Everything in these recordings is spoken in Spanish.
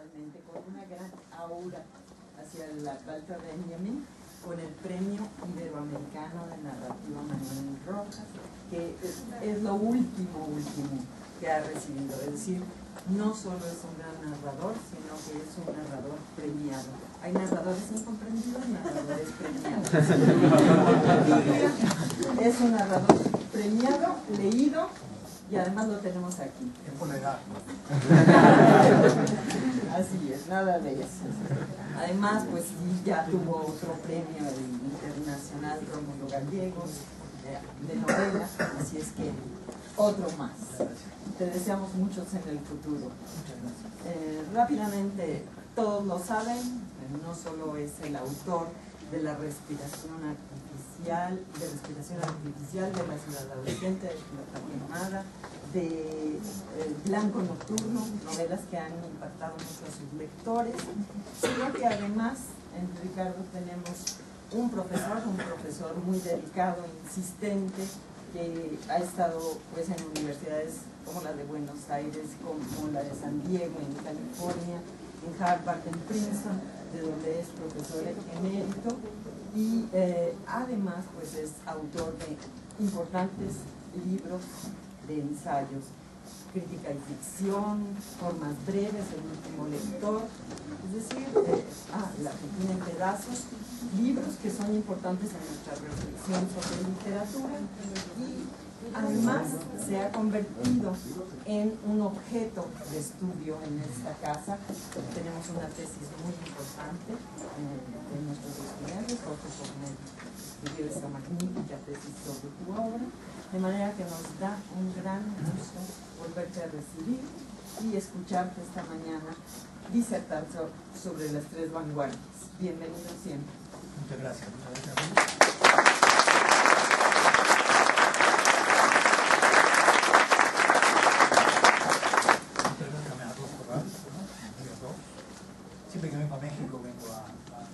realmente, con una gran aura hacia la Walter Benjamin, con el Premio Iberoamericano de Narrativa Manuel Rojas, que es lo último que ha recibido. Es decir, no solo es un gran narrador, sino que es un narrador premiado. Hay narradores incomprendidos, narradores premiados. Es un narrador premiado, leído, y además lo tenemos aquí. Es por la edad. Así es, nada de eso. Además, pues sí, ya tuvo otro premio internacional, Rómulo Gallegos, de novela, así es que otro más. Te deseamos muchos en el futuro. Rápidamente, todos lo saben, no solo es el autor de la respiración artificial, de la ciudad adolescente, de Plata Quemada, de Blanco Nocturno, novelas que han impactado mucho a sus lectores, sino que además en Ricardo tenemos un profesor muy dedicado, insistente, que ha estado pues en universidades como la de Buenos Aires, como la de San Diego, en California, en Harvard, en Princeton, de donde es profesor emérito, y además pues es autor de importantes libros de ensayos, Crítica y Ficción, Formas Breves, El Último Lector, es decir, La Argentina en Pedazos, libros que son importantes en nuestra reflexión sobre literatura, y además se ha convertido en un objeto de estudio en esta casa. Tenemos una tesis muy importante de nuestros estudiantes, Jorge Fornet escribió esta magnífica tesis sobre tu obra, de manera que nos da un gran gusto volverte a recibir y escucharte esta mañana disertar sobre las tres vanguardias. Bienvenido siempre. Muchas gracias. Siempre que vengo a México, vengo a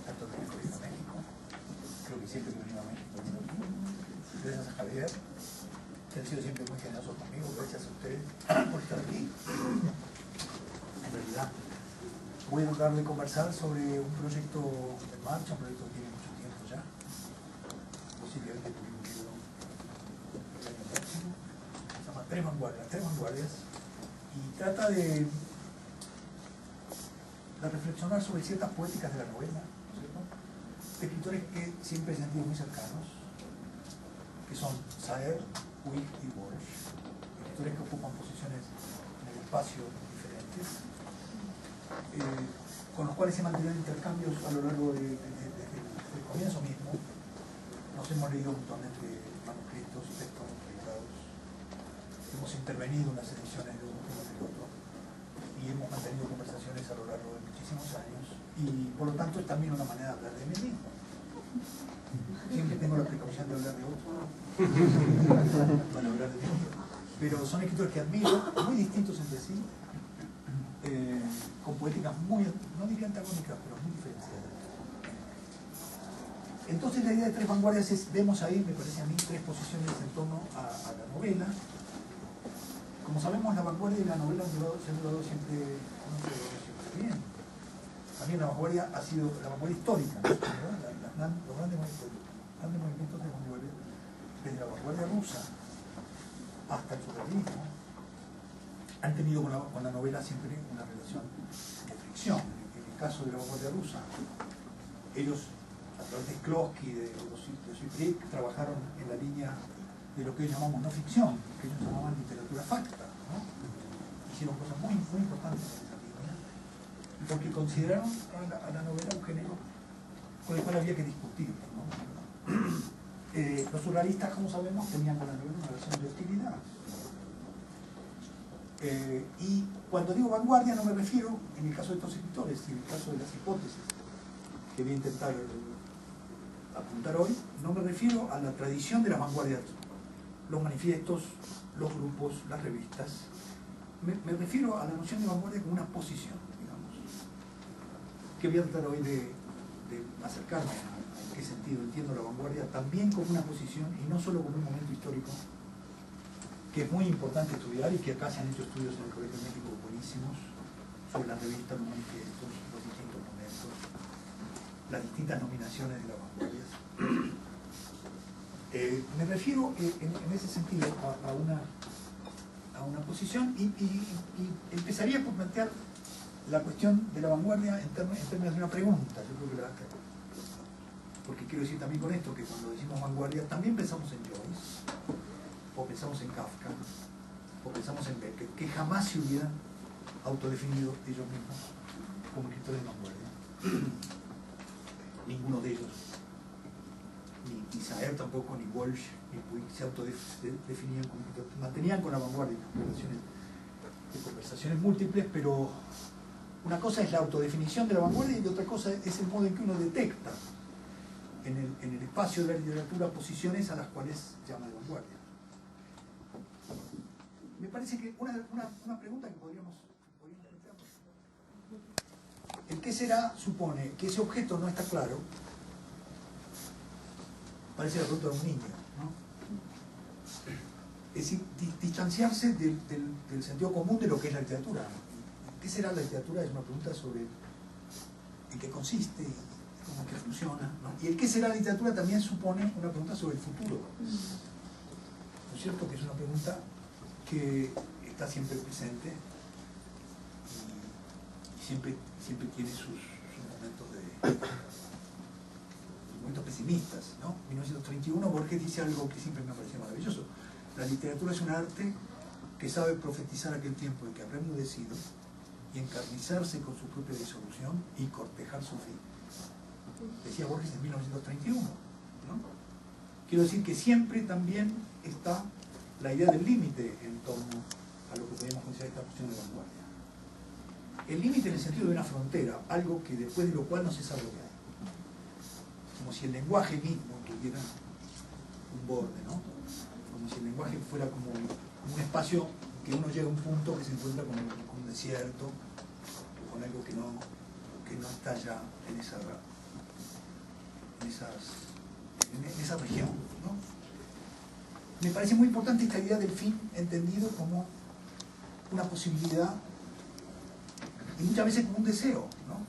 tanto que vengo a México. Creo que siempre que vengo a México, vengo aquí. Gracias a Javier, que han sido siempre muy generosos conmigo. Gracias a ustedes por estar aquí. En realidad, voy a tratar de conversar sobre un proyecto en marcha, un proyecto que tiene mucho tiempo ya. Posiblemente publique un libro el año próximo. Se llama Tres Vanguardias. Y trata de reflexionar sobre ciertas poéticas de la novela, ¿cierto? De escritores que siempre he sentido muy cercanos, que son Saer, Puig y Walsh, escritores que ocupan posiciones en el espacio diferentes, con los cuales se mantienen intercambios a lo largo desde el comienzo mismo. Nos hemos leído un montón de manuscritos y textos publicados, hemos intervenido en las ediciones de uno y del otro, y hemos mantenido conversaciones a lo largo de muchísimos años, y por lo tanto es también una manera de hablar de mí mismo. Siempre tengo la precaución de hablar de otro para hablar de mí, pero son escritores que admiro, muy distintos entre sí, con poéticas muy, no diría antagónicas, pero muy diferenciadas. Entonces la idea de Tres Vanguardias es, vemos ahí, me parece a mí, tres posiciones en torno a la novela. Como sabemos, la vanguardia y la novela se han llevado siempre, bien. También la vanguardia ha sido la vanguardia histórica, ¿no? Los grandes movimientos de vanguardia, desde la vanguardia rusa hasta el surrealismo, han tenido con la novela siempre una relación de fricción. En el caso de la vanguardia rusa, ellos, a través de Klossky, de Siprik, trabajaron en la línea de lo que hoy llamamos no ficción, que ellos llamaban literatura facta, ¿no? Hicieron cosas muy, muy importantes en esa línea, porque consideraron a la novela un género con el cual había que discutir, ¿no? Los surrealistas, como sabemos, tenían con la novela una relación de hostilidad. Y cuando digo vanguardia no me refiero, en el caso de estos escritores y en el caso de las hipótesis que voy a intentar apuntar hoy, no me refiero a la tradición de las vanguardias, los manifiestos, los grupos, las revistas. Me refiero a la noción de vanguardia como una posición, digamos, que voy a tratar hoy de acercarme a en qué sentido entiendo la vanguardia también como una posición y no solo como un momento histórico, que es muy importante estudiar y que acá se han hecho estudios en el Colegio de México buenísimos sobre la revista, los manifiestos, los distintos momentos, las distintas nominaciones de las vanguardias. Me refiero en ese sentido a una posición y empezaría por plantear la cuestión de la vanguardia en términos de una pregunta. Yo creo que porque quiero decir también con esto que cuando decimos vanguardia también pensamos en Joyce, o pensamos en Kafka, o pensamos en Beckett, que jamás se hubieran autodefinido ellos mismos como escritores de vanguardia. Ninguno de ellos, ni Saer tampoco, ni Walsh, ni Puig se autodefinían como escritores. Mantenían con la vanguardia conversaciones múltiples, pero una cosa es la autodefinición de la vanguardia y otra cosa es el modo en que uno detecta en el espacio de la literatura posiciones a las cuales llama de vanguardia. Me parece que una pregunta que podríamos plantear, el qué será supone que ese objeto no está claro. Parece la pregunta de un niño, ¿no? Es decir, distanciarse del sentido común de lo que es la literatura. ¿Qué será la literatura? Es una pregunta sobre en qué consiste, cómo que funciona, ¿no? Y el qué será la literatura también supone una pregunta sobre el futuro. ¿No es cierto? Que es una pregunta que está siempre presente y siempre tiene sus momentos pesimistas, ¿no? En 1931 Borges dice algo que siempre me ha parecido maravilloso: la literatura es un arte que sabe profetizar aquel tiempo en que habrá enmudecido y encarnizarse con su propia disolución y cortejar su fin. Decía Borges en 1931, ¿no? Quiero decir que siempre también está la idea del límite en torno a lo que podríamos considerar esta cuestión de vanguardia. El límite en el sentido de una frontera, algo que después de lo cual no se sabe lo que hay. Como si el lenguaje mismo tuviera un borde, ¿no? Como si el lenguaje fuera como un espacio que uno llega a un punto que se encuentra con un desierto, con algo que no está ya en esa región, ¿no? Me parece muy importante esta idea del fin entendido como una posibilidad y muchas veces como un deseo, ¿no?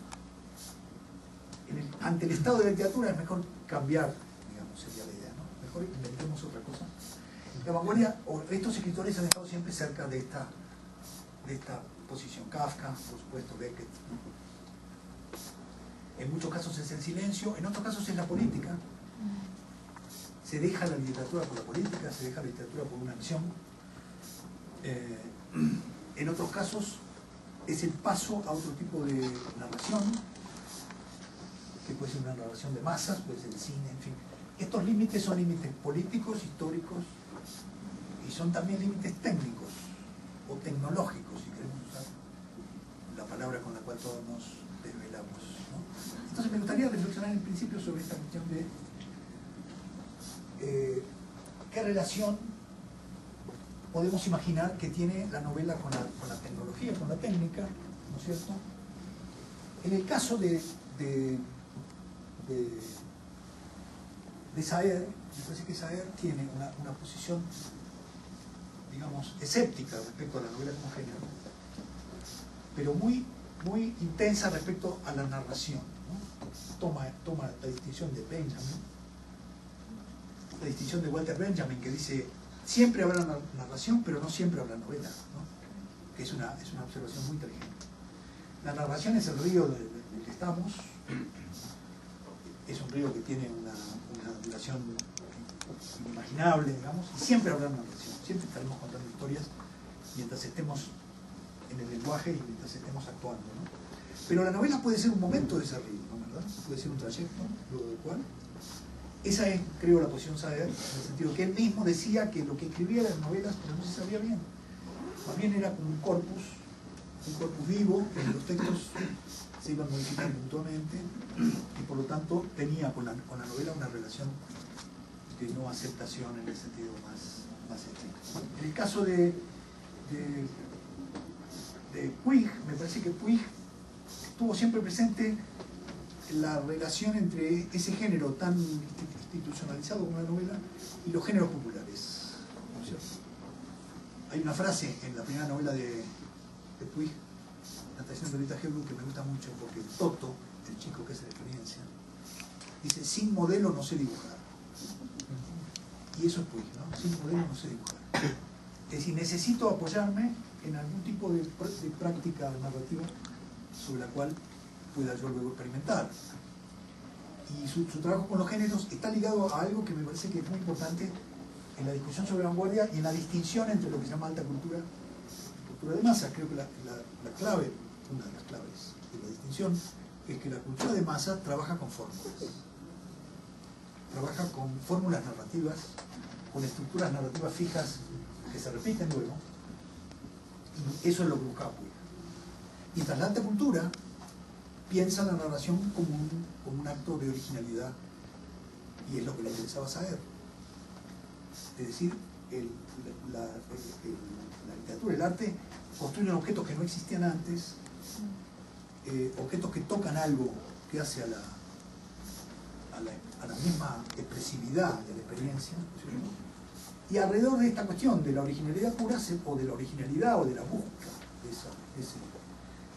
Ante el estado de la literatura es mejor cambiar, digamos, sería la idea, ¿no? Mejor inventemos otra cosa. La vanguardia, o estos escritores han estado siempre cerca de esta posición. Kafka, por supuesto, Beckett, ¿no? En muchos casos es el silencio, en otros casos es la política. Se deja la literatura por la política, se deja la literatura por una acción. En otros casos es el paso a otro tipo de narración, que puede ser una narración de masas, puede ser el cine, en fin. Estos límites son límites políticos, históricos, y son también límites técnicos o tecnológicos, si queremos usar la palabra con la cual todos nos desvelamos, ¿no? Entonces me gustaría reflexionar en principio sobre esta cuestión de qué relación podemos imaginar que tiene la novela con la tecnología, con la técnica, ¿no es cierto? En el caso de Saer, me parece que Saer tiene una posición, digamos, escéptica respecto a la novela como género, pero muy intensa respecto a la narración, ¿no? Toma la distinción de Benjamin, la distinción de Walter Benjamin, que dice siempre habrá narración, pero no siempre habrá novela, ¿no? Que es una observación muy inteligente. La narración es el río del que estamos, es un río que tiene una duración inimaginable, digamos, y siempre habrá narración, siempre estaremos contando historias mientras estemos en el lenguaje y mientras estemos actuando, ¿no? Pero la novela puede ser un momento de ese río, ¿no? ¿Verdad? Puede ser un trayecto, luego del cual. Esa es, creo, la posición Saer, en el sentido que él mismo decía que lo que escribía eran novelas, pero no se sabía bien. Más bien era como un corpus vivo, que los textos se iban modificando mutuamente, y por lo tanto tenía con la novela una relación de no aceptación en el sentido más estricto. En el caso de Puig, me parece que Puig estuvo siempre presente la relación entre ese género tan institucionalizado como la novela y los géneros populares, ¿no es cierto? Hay una frase en la primera novela de Puig, está diciendo Rita Hebru, que me gusta mucho, porque Toto, el chico que hace la experiencia, dice, sin modelo no sé dibujar. Y eso es Puig, ¿no? Sin modelo no sé dibujar. Es decir, necesito apoyarme en algún tipo de práctica narrativa sobre la cual pueda yo luego experimentar. Y su trabajo con los géneros está ligado a algo que me parece que es muy importante en la discusión sobre vanguardia y en la distinción entre lo que se llama alta cultura y cultura de masa. Creo que la clave, una de las claves de la distinción, es que la cultura de masa trabaja con fórmulas. Trabaja con fórmulas narrativas, con estructuras narrativas fijas que se repiten luego. Y eso es lo que buscaba Puig. Mientras la alta cultura piensa la narración como un acto de originalidad, y es lo que le interesaba saber. Es decir, la literatura, el arte, construyen objetos que no existían antes, objetos que tocan algo que hace a la misma expresividad de la experiencia, ¿sí? Y alrededor de esta cuestión de la originalidad pura, o de la originalidad o de la búsqueda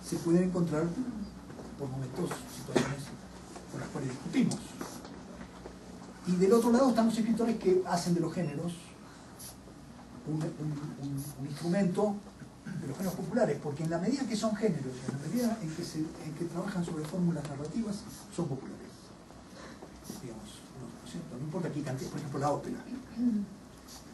se pueden encontrar por momentos situaciones con las cuales discutimos. Y del otro lado están los escritores que hacen de los géneros un instrumento de los géneros populares, porque en la medida que son géneros, en la medida en que trabajan sobre fórmulas narrativas, son populares. Digamos, no importa qué cantidad, por ejemplo, la ópera.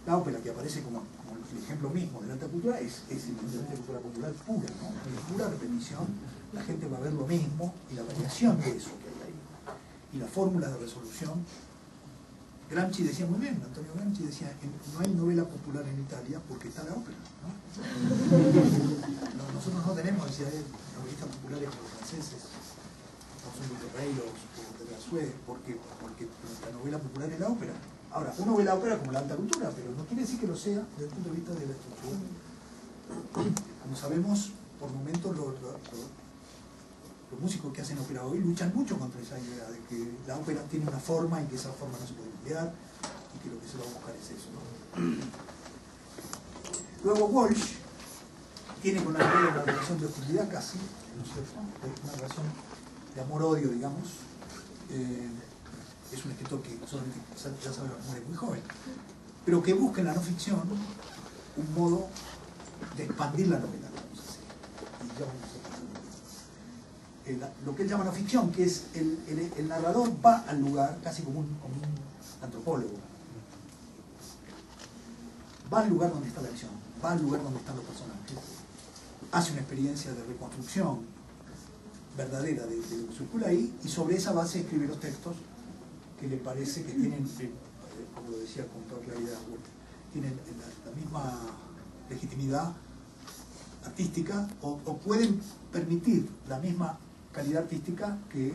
La ópera, que aparece como el ejemplo mismo de la alta cultura, es evidentemente cultura popular pura, ¿no? Es pura repetición. La gente va a ver lo mismo, y la variación de eso que hay ahí, y la fórmula de resolución. Gramsci decía muy bien, Antonio Gramsci decía, no hay novela popular en Italia porque está la ópera, ¿no? Nosotros no tenemos, decía él, novelistas populares como los franceses, como son Luis Ferreiro o de Garzué, porque la novela popular es la ópera. Ahora, uno ve la ópera como la alta cultura, pero no quiere decir que lo sea desde el punto de vista de la estructura. Como sabemos, por momentos los músicos que hacen ópera hoy luchan mucho contra esa idea de que la ópera tiene una forma y que esa forma no se puede emplear y que lo que se va a buscar es eso, ¿no? Luego Walsh tiene con la novela una relación de hostilidad casi, ¿no es cierto? Una relación de amor-odio, digamos. Es un escritor que solamente ya sabe muere muy joven, pero que busca en la no ficción un modo de expandir la novela, vamos a decir. Y ya vamos a lo que él llama no ficción, que es el narrador va al lugar, casi como un antropólogo. Va al lugar donde está la acción, va al lugar donde están los personajes, hace una experiencia de reconstrucción verdadera de lo que circula ahí, y sobre esa base escribe los textos que le parece que tienen, como lo decía con toda claridad, tienen la misma legitimidad artística o pueden permitir la misma calidad artística que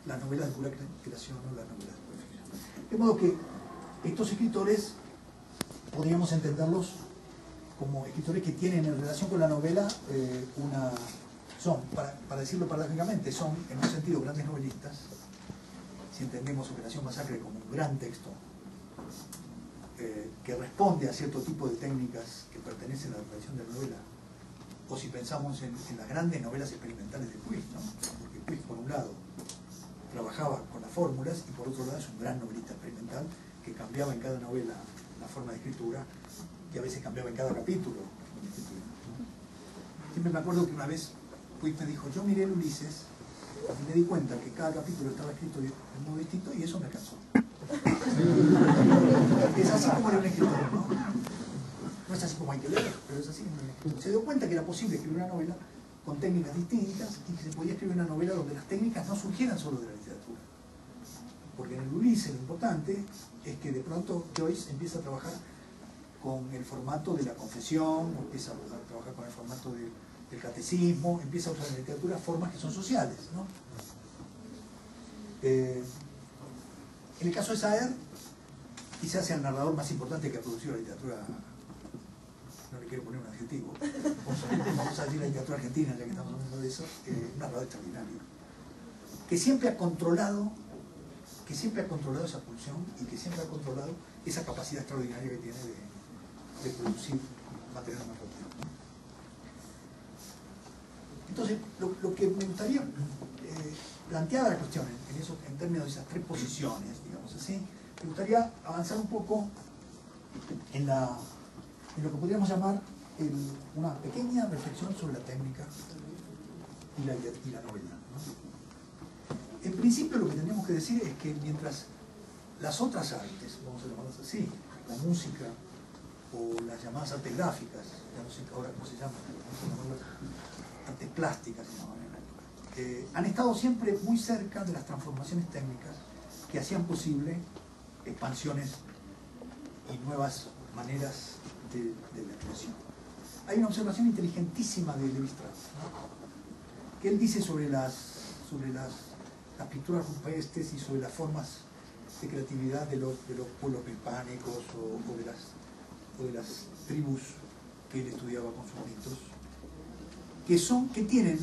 las novelas de pura creación o las novelas de pura ficción. De modo que estos escritores podríamos entenderlos como escritores que tienen en relación con la novela son, para decirlo paradójicamente, son en un sentido grandes novelistas. Si entendemos Operación Masacre como un gran texto que responde a cierto tipo de técnicas que pertenecen a la tradición de la novela, o si pensamos en las grandes novelas experimentales de Puig, ¿no? Porque Puig, por un lado, trabajaba con las fórmulas, y por otro lado es un gran novelista experimental que cambiaba en cada novela la forma de escritura, y a veces cambiaba en cada capítulo la forma de escritura, ¿no? Siempre me acuerdo que una vez Puig me dijo, yo miré el Ulises y me di cuenta que cada capítulo estaba escrito de un modo distinto, y eso me cansó. Es así como era un escritor, ¿no? No es así como hay que leer, pero es así como era un escritor. Se dio cuenta que era posible escribir una novela con técnicas distintas, y que se podía escribir una novela donde las técnicas no surgieran solo de la literatura. Porque en el Ulises lo importante es que de pronto Joyce empieza a trabajar con el formato de la confesión, empieza a trabajar con el formato del catecismo, empieza a usar en la literatura formas que son sociales, ¿no? En el caso de Saer, quizás sea el narrador más importante que ha producido la literatura, no le quiero poner un adjetivo, vamos a decir la literatura argentina, ya que estamos hablando de eso, un narrador extraordinario, que siempre ha controlado esa pulsión, y que siempre ha controlado esa capacidad extraordinaria que tiene de producir material narrativo. Entonces, lo que me gustaría plantear la cuestión en términos de esas tres posiciones, digamos así, me gustaría avanzar un poco en lo que podríamos llamar una pequeña reflexión sobre la técnica y la novela, ¿no? En principio lo que tendríamos que decir es que mientras las otras artes, vamos a llamarlas así, la música o las llamadas artes gráficas, ya no sé ahora cómo se llaman, artes plásticas, han estado siempre muy cerca de las transformaciones técnicas que hacían posible expansiones y nuevas maneras de la creación. Hay una observación inteligentísima de Levi-Strauss, ¿no? Que él dice sobre las pinturas rupestres y sobre las formas de creatividad de los pueblos prehispánicos o de las tribus que él estudiaba con sus mitos, que tienen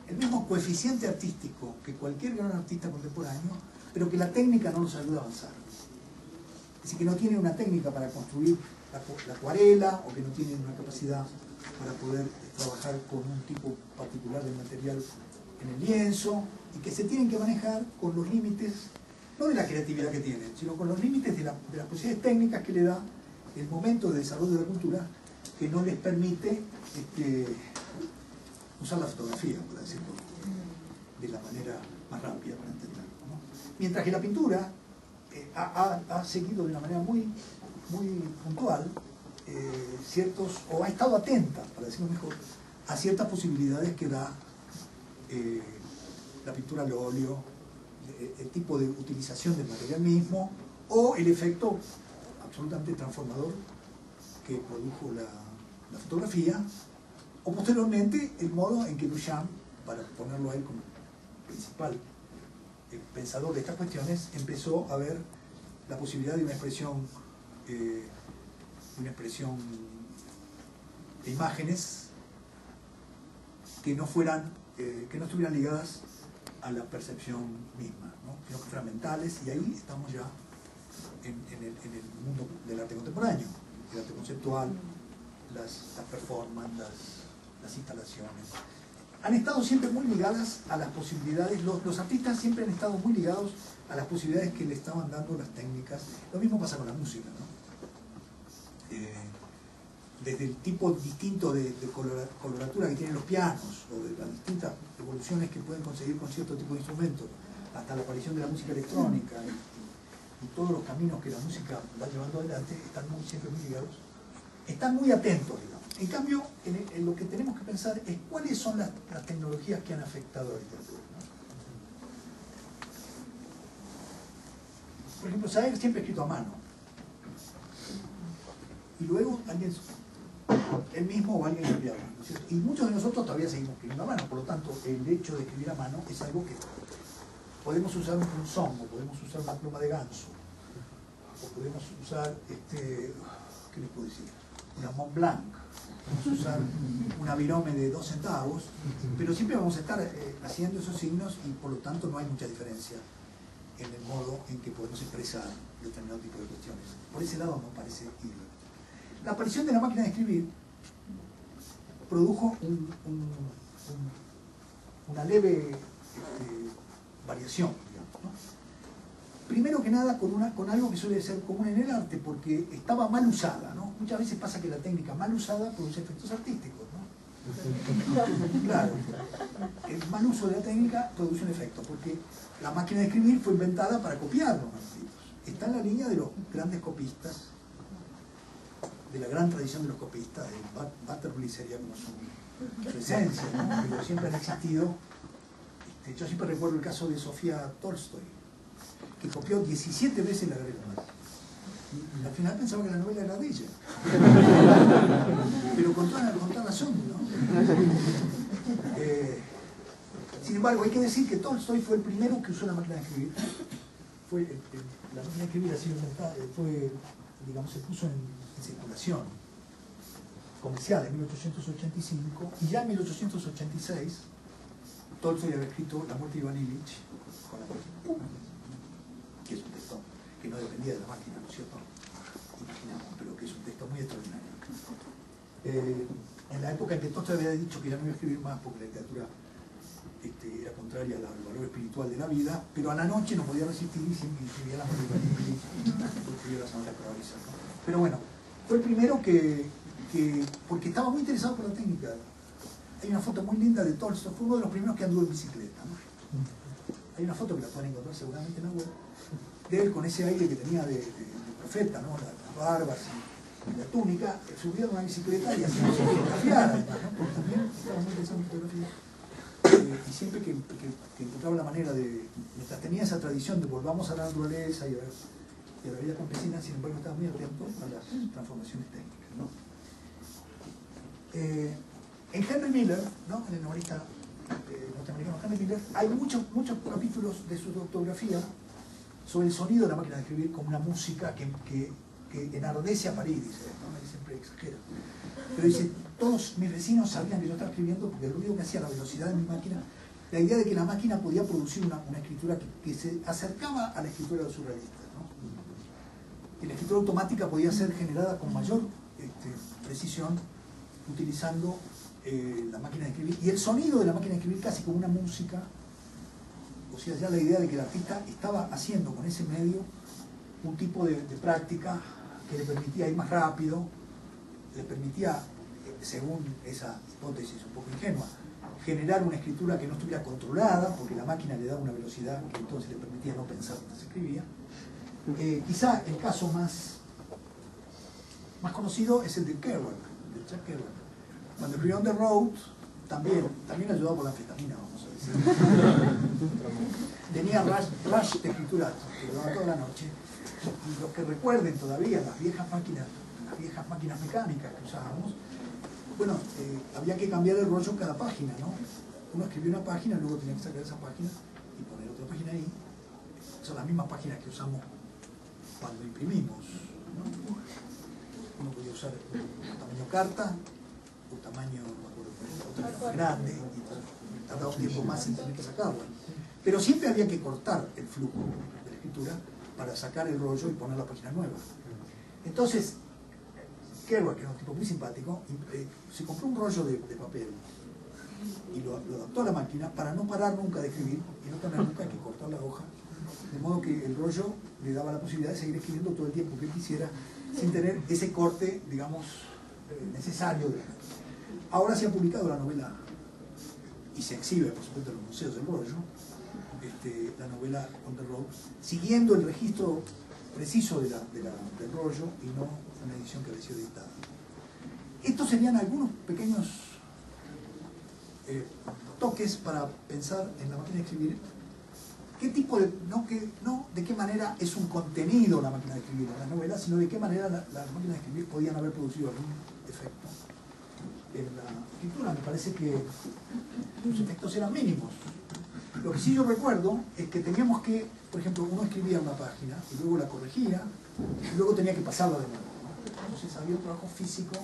el mismo coeficiente artístico que cualquier gran artista contemporáneo, pero que la técnica no los ayuda a avanzar. Es decir, que no tienen una técnica para construir la acuarela, o que no tienen una capacidad para poder trabajar con un tipo particular de material en el lienzo, y que se tienen que manejar con los límites, no de la creatividad que tienen, sino con los límites de las posibilidades técnicas que le da el momento de desarrollo de la cultura, que no les permite usar la fotografía, por decirlo de la manera más rápida para entenderlo, ¿no? Mientras que la pintura ha seguido de una manera muy puntual o ha estado atenta, para decirlo mejor, a ciertas posibilidades que da la pintura al óleo, el tipo de utilización del material mismo, o el efecto absolutamente transformador que produjo la fotografía, o posteriormente el modo en que Duchamp, para ponerlo a él como principal pensador de estas cuestiones, empezó a ver la posibilidad de una expresión de imágenes que no estuvieran ligadas a la percepción misma, ¿no? Sino que fueran mentales, y ahí estamos ya en el mundo del arte contemporáneo, el arte conceptual, las performances, las instalaciones. Han estado siempre muy ligadas a las posibilidades, los artistas siempre han estado muy ligados a las posibilidades que le estaban dando las técnicas. Lo mismo pasa con la música, ¿no? Desde el tipo distinto de coloratura que tienen los pianos, o de las distintas evoluciones que pueden conseguir con cierto tipo de instrumentos, hasta la aparición de la música electrónica y todos los caminos que la música va llevando adelante, están siempre muy ligados, están muy atentos, digamos. En cambio, en lo que tenemos que pensar es cuáles son las tecnologías que han afectado a la literatura, ¿no? Por ejemplo, Saer siempre ha escrito a mano, y luego él mismo o alguien copiaba, ¿no es cierto? Y muchos de nosotros todavía seguimos escribiendo a mano, por lo tanto, el hecho de escribir a mano es algo que podemos usar un punzón, o podemos usar una pluma de ganso, o podemos usar, ¿qué les puedo decir? Una Mont Blanc, podemos usar una virome de 2 centavos, pero siempre vamos a estar haciendo esos signos, y por lo tanto no hay mucha diferencia en el modo en que podemos expresar determinado tipo de cuestiones. Por ese lado no parece ir. La aparición de la máquina de escribir produjo una leve variación, digamos, ¿no? Primero que nada con algo que suele ser común en el arte, porque estaba mal usada, ¿no? Muchas veces pasa que la técnica mal usada produce efectos artísticos, ¿no? Claro, el mal uso de la técnica produce un efecto, porque la máquina de escribir fue inventada para copiar los manuscritos. Está en la línea de los grandes copistas, de la gran tradición de los copistas. Butterfly sería como su esencia, ¿no? Pero siempre han existido. Yo siempre recuerdo el caso de Sofía Tolstoy, que copió 17 veces la Gabriela Márquez. Y al final pensaba que la novela era de ella. Pero con toda razón, ¿no? Sin embargo, hay que decir que Tolstoy fue el primero que usó la máquina de escribir. La máquina de escribir ha sido inventada, digamos, se puso en circulación comercial en 1885, y ya en 1886 Tolstoy había escrito La muerte de Iván Ilich con la máquina, que es un texto que no dependía de la máquina, ¿no es cierto? Imaginamos, pero que es un texto muy extraordinario. en la época en que Tolstoy había dicho que ya no iba a escribir más porque la literatura era contraria al valor espiritual de la vida, pero a la noche no podía resistir y siempre escribía las novelas, escribía las novelas cabalizas, ¿no? Pero bueno, fue el primero porque estaba muy interesado por la técnica. Hay una foto muy linda de Tolstoy, fue uno de los primeros que anduvo en bicicleta, ¿no? Hay una foto que la pueden encontrar seguramente en la web, de él con ese aire que tenía de profeta, ¿no? Las barbas y la túnica, subía a una bicicleta y hacía fotografiar, además, ¿no? Porque también estaba muy interesado en fotografía. Y siempre que encontraba la manera de, mientras tenía esa tradición de volvamos a la naturaleza y a la vida campesina, sin embargo estaba muy atento a las transformaciones técnicas, ¿no? En Henry Miller, ¿no? En el novelista norteamericano Henry Miller, hay muchos capítulos de su autobiografía sobre el sonido de la máquina de escribir como una música que enardece a París, dice, ¿no? Él siempre exagera. Pero dice, todos mis vecinos sabían que yo estaba escribiendo porque el ruido que hacía, la velocidad de mi máquina, la idea de que la máquina podía producir una escritura que se acercaba a la escritura de los surrealistas, ¿no? Y la escritura automática podía ser generada con mayor precisión utilizando la máquina de escribir. Y el sonido de la máquina de escribir casi como una música, o sea, ya la idea de que el artista estaba haciendo con ese medio un tipo de práctica que le permitía ir más rápido, le permitía, según esa hipótesis un poco ingenua, generar una escritura que no estuviera controlada, porque la máquina le daba una velocidad que entonces le permitía no pensar mientras se escribía. Quizá el caso más conocido es el de Kerouac, de Jack Kerouac. Cuando escribió On the Road, también ayudado por la anfetamina, vamos a decir. Tenía rush de escritura, que duraba toda la noche. Y los que recuerden todavía las viejas máquinas mecánicas que usábamos, bueno, había que cambiar el rollo cada página, ¿no? Uno escribía una página, luego tenía que sacar esa página y poner otra página ahí. Son las mismas páginas que usamos cuando imprimimos, ¿no? Uno podía usar tamaño carta o tamaño, no me acuerdo, otro más grande, y tardaba un tiempo más en tener que sacarlo. Pero siempre había que cortar el flujo de la escritura para sacar el rollo y poner la página nueva. Entonces, Kerouac, que era un tipo muy simpático, se compró un rollo de papel y lo adaptó a la máquina para no parar nunca de escribir y no tener nunca que cortar la hoja, de modo que el rollo le daba la posibilidad de seguir escribiendo todo el tiempo que él quisiera sin tener ese corte, digamos, necesario de la máquina. Ahora se ha publicado la novela y se exhibe, por supuesto, en los museos del rollo, la novela On the Road, siguiendo el registro preciso del rollo y no una edición que había sido editada. Estos serían algunos pequeños toques para pensar en la máquina de escribir. ¿Qué tipo de, no de qué manera es un contenido la máquina de escribir en la novela, sino de qué manera las máquinas de escribir podían haber producido algún efecto en la escritura? Me parece que los efectos eran mínimos. Lo que sí yo recuerdo es que teníamos que, por ejemplo, uno escribía una página y luego la corregía y luego tenía que pasarla de nuevo, ¿no? Entonces había un trabajo físico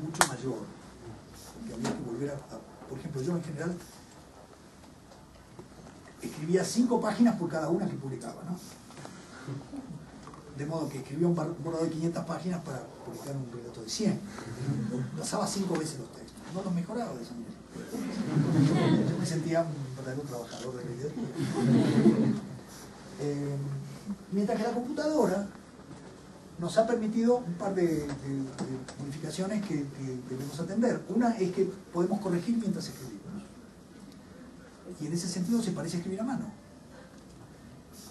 mucho mayor, que había que volver por ejemplo, yo en general escribía 5 páginas por cada una que publicaba, ¿no? De modo que escribía un borrador de 500 páginas para publicar un relato de 100. Pasaba 5 veces los textos, no los mejoraba de esa manera. Yo me sentía un verdadero trabajador de la literatura. Mientras que la computadora nos ha permitido un par de modificaciones que debemos atender. Una es que podemos corregir mientras escribimos. Y en ese sentido se parece a escribir a mano.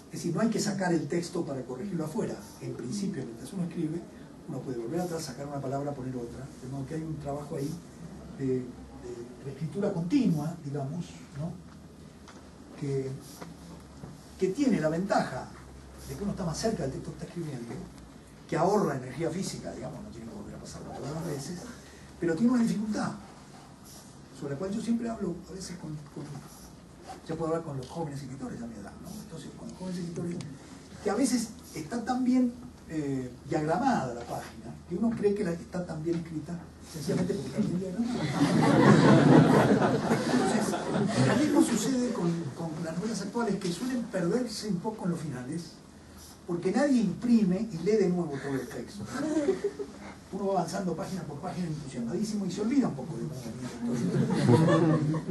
Es decir, no hay que sacar el texto para corregirlo afuera. En principio, mientras uno escribe, uno puede volver atrás, sacar una palabra, poner otra. De modo que hay un trabajo ahí de escritura continua, digamos, ¿no? que tiene la ventaja de que uno está más cerca del texto que está escribiendo, que ahorra energía física, digamos, no tiene que volver a pasar la palabra a veces, pero tiene una dificultad, sobre la cual yo siempre hablo a veces ya puedo hablar con los jóvenes escritores a mi edad, ¿no? Entonces, con los jóvenes escritores, que a veces está tan bien diagramada la página, que uno cree que está tan bien escrita, sencillamente porque está bien diagramada. Entonces, lo mismo sucede con las novelas actuales, que suelen perderse un poco en los finales, porque nadie imprime y lee de nuevo todo el texto. Uno va avanzando página por página entusiasmadísimo y se olvida un poco de movimiento.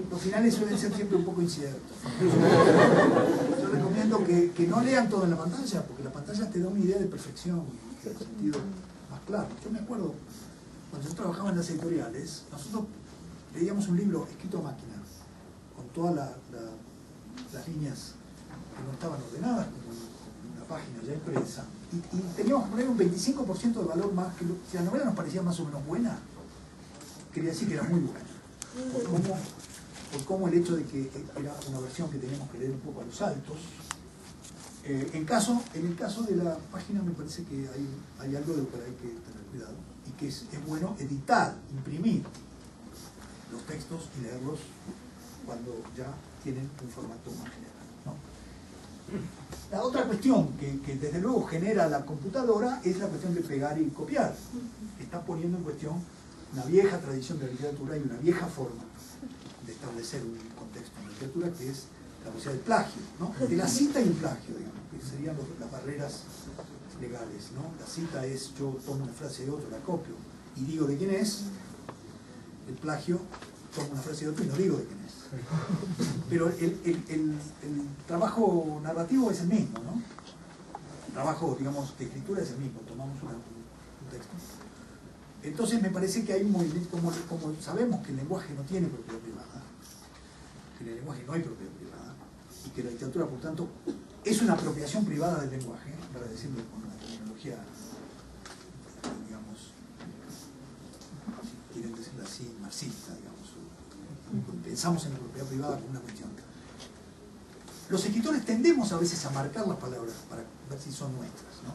Los finales suelen ser siempre un poco inciertos. Yo recomiendo que no lean todo en la pantalla, porque la pantalla te da una idea de perfección y de sentido más claro. Yo me acuerdo, cuando yo trabajaba en las editoriales, nosotros leíamos un libro escrito a máquina, con todas las líneas que no estaban ordenadas, como en una página ya impresa, y teníamos que poner un 25% de valor más, que si la novela nos parecía más o menos buena, quería decir que era muy buena, por cómo el hecho de que era una versión que teníamos que leer un poco a los saltos. En el caso de la página me parece que hay algo de lo que hay que tener cuidado, y que es bueno editar, imprimir los textos y leerlos cuando ya tienen un formato más general, ¿no? La otra cuestión que desde luego genera la computadora es la cuestión de pegar y copiar. Está poniendo en cuestión una vieja tradición de la literatura y una vieja forma de establecer un contexto en la literatura, que es la posibilidad del plagio, ¿no? De la cita y el plagio, digamos, que serían las barreras legales, ¿no? La cita es: yo tomo una frase de otro, la copio y digo de quién es. El plagio, tomo una frase de otro y no digo de quién es. Pero el trabajo narrativo es el mismo, ¿no? El trabajo, digamos, de escritura es el mismo. Tomamos un texto. Entonces me parece que hay un movimiento, como sabemos que el lenguaje no tiene propiedad privada, que en el lenguaje no hay propiedad privada, y que la literatura, por tanto, es una apropiación privada del lenguaje, para decirlo con una terminología, digamos, si quieren decirlo así, marxista, digamos. Pensamos en la propiedad privada como una cuestión. Los escritores tendemos a veces a marcar las palabras para ver si son nuestras, ¿no?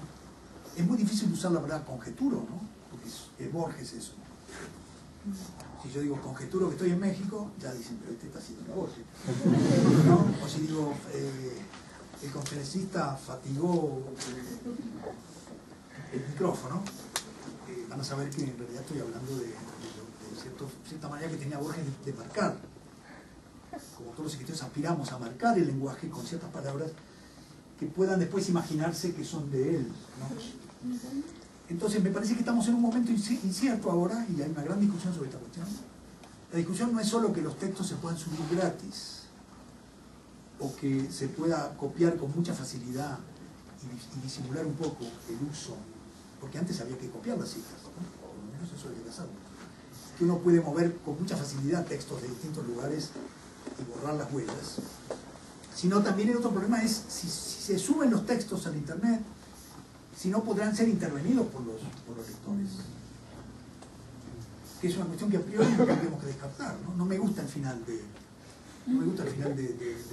Es muy difícil usar la palabra conjeturo, ¿no? Porque es Borges eso. Si yo digo conjeturo que estoy en México, ya dicen, pero este está haciendo la Borges, ¿no? O si digo el conferencista fatigó el micrófono, van a saber que en realidad estoy hablando de cierta manera que tenía Borges de marcar. Como todos los escritores aspiramos a marcar el lenguaje con ciertas palabras que puedan después imaginarse que son de él, ¿no? Entonces me parece que estamos en un momento incierto ahora, y hay una gran discusión sobre esta cuestión. La discusión no es solo que los textos se puedan subir gratis o que se pueda copiar con mucha facilidad y disimular un poco el uso, porque antes había que copiar las citas, ¿no? Por lo menos eso hay que hacerlo. Que uno puede mover con mucha facilidad textos de distintos lugares y borrar las huellas, sino también el otro problema es si se suben los textos al internet, si no podrán ser intervenidos por los lectores, que es una cuestión que a priori tendríamos que descartar, ¿no? No me gusta el final de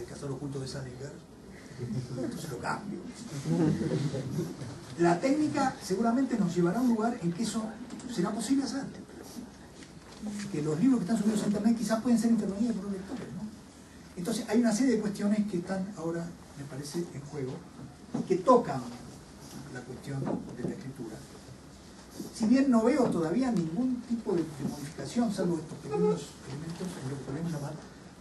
Cazador Oculto de Salinger, entonces lo cambio. La técnica seguramente nos llevará a un lugar en que eso será posible hacer, que los libros que están subidos a internet quizás pueden ser intervenidos por los lectores, ¿no? Entonces hay una serie de cuestiones que están ahora, me parece, en juego y que tocan la cuestión de la escritura. Si bien no veo todavía ningún tipo de modificación, salvo estos pequeños elementos en lo que podemos llamar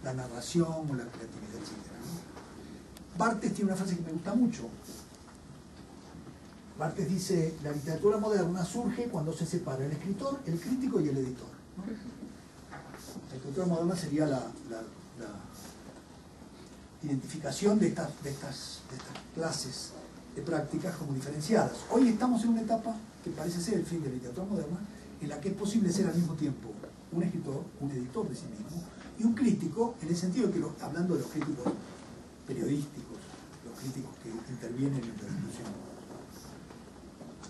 la narración o la creatividad, etc., ¿no? Barthes tiene una frase que me gusta mucho. Barthes dice: la literatura moderna surge cuando se separa el escritor, el crítico y el editor, ¿no? La literatura moderna sería la identificación de estas clases de prácticas como diferenciadas. Hoy estamos en una etapa que parece ser el fin de la literatura moderna, en la que es posible ser al mismo tiempo un escritor, un editor de sí mismo, y un crítico, en el sentido de que, hablando de los críticos periodísticos, los críticos que intervienen en la discusión.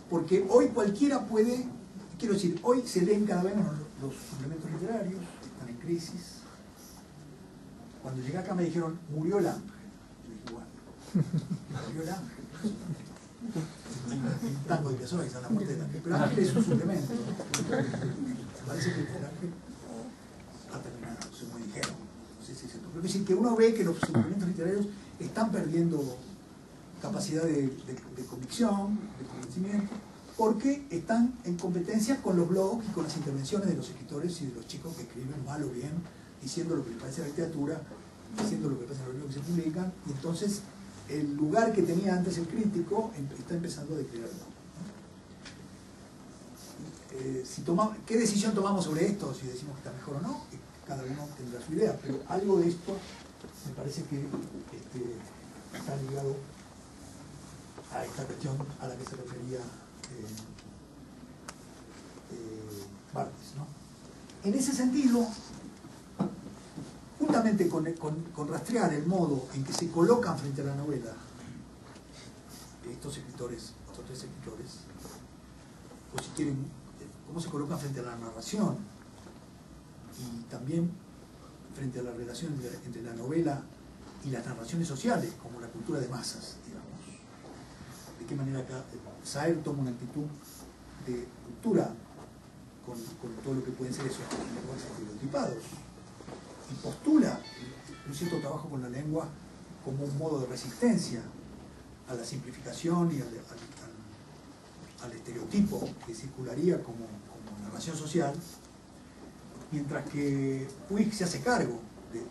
Porque hoy cualquiera puede, quiero decir, hoy se leen cada vez menos los suplementos literarios, están en crisis. Cuando llegué acá me dijeron: murió el ángel. Yo dije: bueno, murió el ángel. Un tango de Piazzolla que está en la muerte del ángel. Pero el ángel es un suplemento, ¿no? Parece que el ángel ha terminado, según me dijeron. No sé si es cierto. Pero es decir, que uno ve que los suplementos literarios están perdiendo capacidad de convicción, de convencimiento, porque están en competencia con los blogs y con las intervenciones de los escritores y de los chicos que escriben mal o bien, diciendo lo que les parece a la literatura, diciendo lo que les parece a los libros que se publican, y entonces el lugar que tenía antes el crítico está empezando a declinar. ¿Qué decisión tomamos sobre esto? Si decimos que está mejor o no, cada uno tendrá su idea, pero algo de esto me parece que está ligado a esta cuestión a la que se refería Barthes, ¿no? En ese sentido, juntamente con rastrear el modo en que se colocan frente a la novela estos escritores, estos tres escritores, o si quieren, cómo se colocan frente a la narración y también frente a la relación entre la novela y las narraciones sociales, como la cultura de masas, digamos. De qué manera acá Saer toma una actitud de ruptura con todo lo que pueden ser esos lenguajes estereotipados y postula un cierto trabajo con la lengua como un modo de resistencia a la simplificación y al estereotipo que circularía como narración social, mientras que Puig se hace cargo de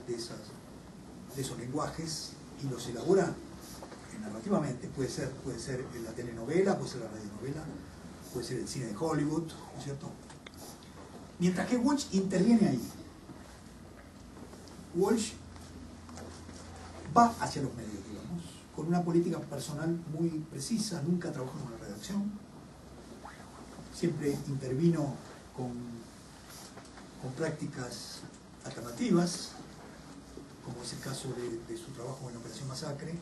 esos lenguajes y los elabora narrativamente. Puede ser la telenovela, puede ser la radionovela, puede ser el cine de Hollywood, ¿no es cierto? Mientras que Walsh interviene ahí. Walsh va hacia los medios, digamos, con una política personal muy precisa, nunca trabajó en una redacción, siempre intervino con prácticas alternativas, como es el caso de su trabajo en Operación Masacre,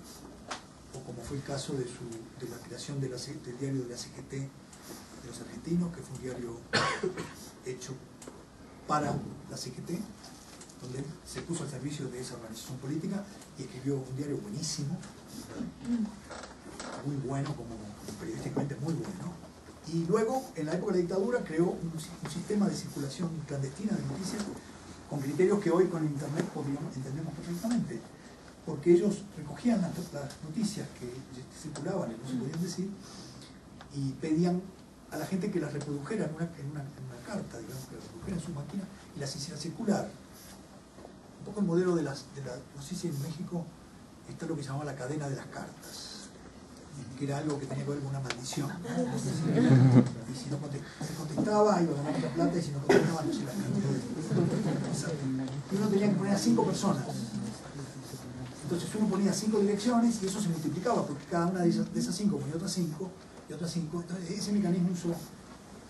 o como fue el caso de la creación del diario de la CGT de los argentinos, que fue un diario hecho para la CGT, donde se puso al servicio de esa organización política y escribió un diario buenísimo, muy bueno, como periodísticamente muy bueno. Y luego, en la época de la dictadura, creó un sistema de circulación clandestina de noticias con criterios que hoy con Internet entendemos perfectamente, porque ellos recogían las noticias que circulaban y no se podían decir y pedían a la gente que las reprodujera en una carta, digamos, que las reprodujera en su máquina y las hiciera circular. Un poco el modelo no sé si en México está lo que se llamaba la cadena de las cartas, que era algo que tenía que ver con una maldición, ¿no? Y si no se contestaba, iba a ganar mucha plata, y si no contestaba, no se la ganaba. Y uno tenía que poner a 5 personas. Entonces uno ponía 5 direcciones y eso se multiplicaba, porque cada una de esas 5 ponía otras 5 y otras 5. Entonces ese mecanismo usó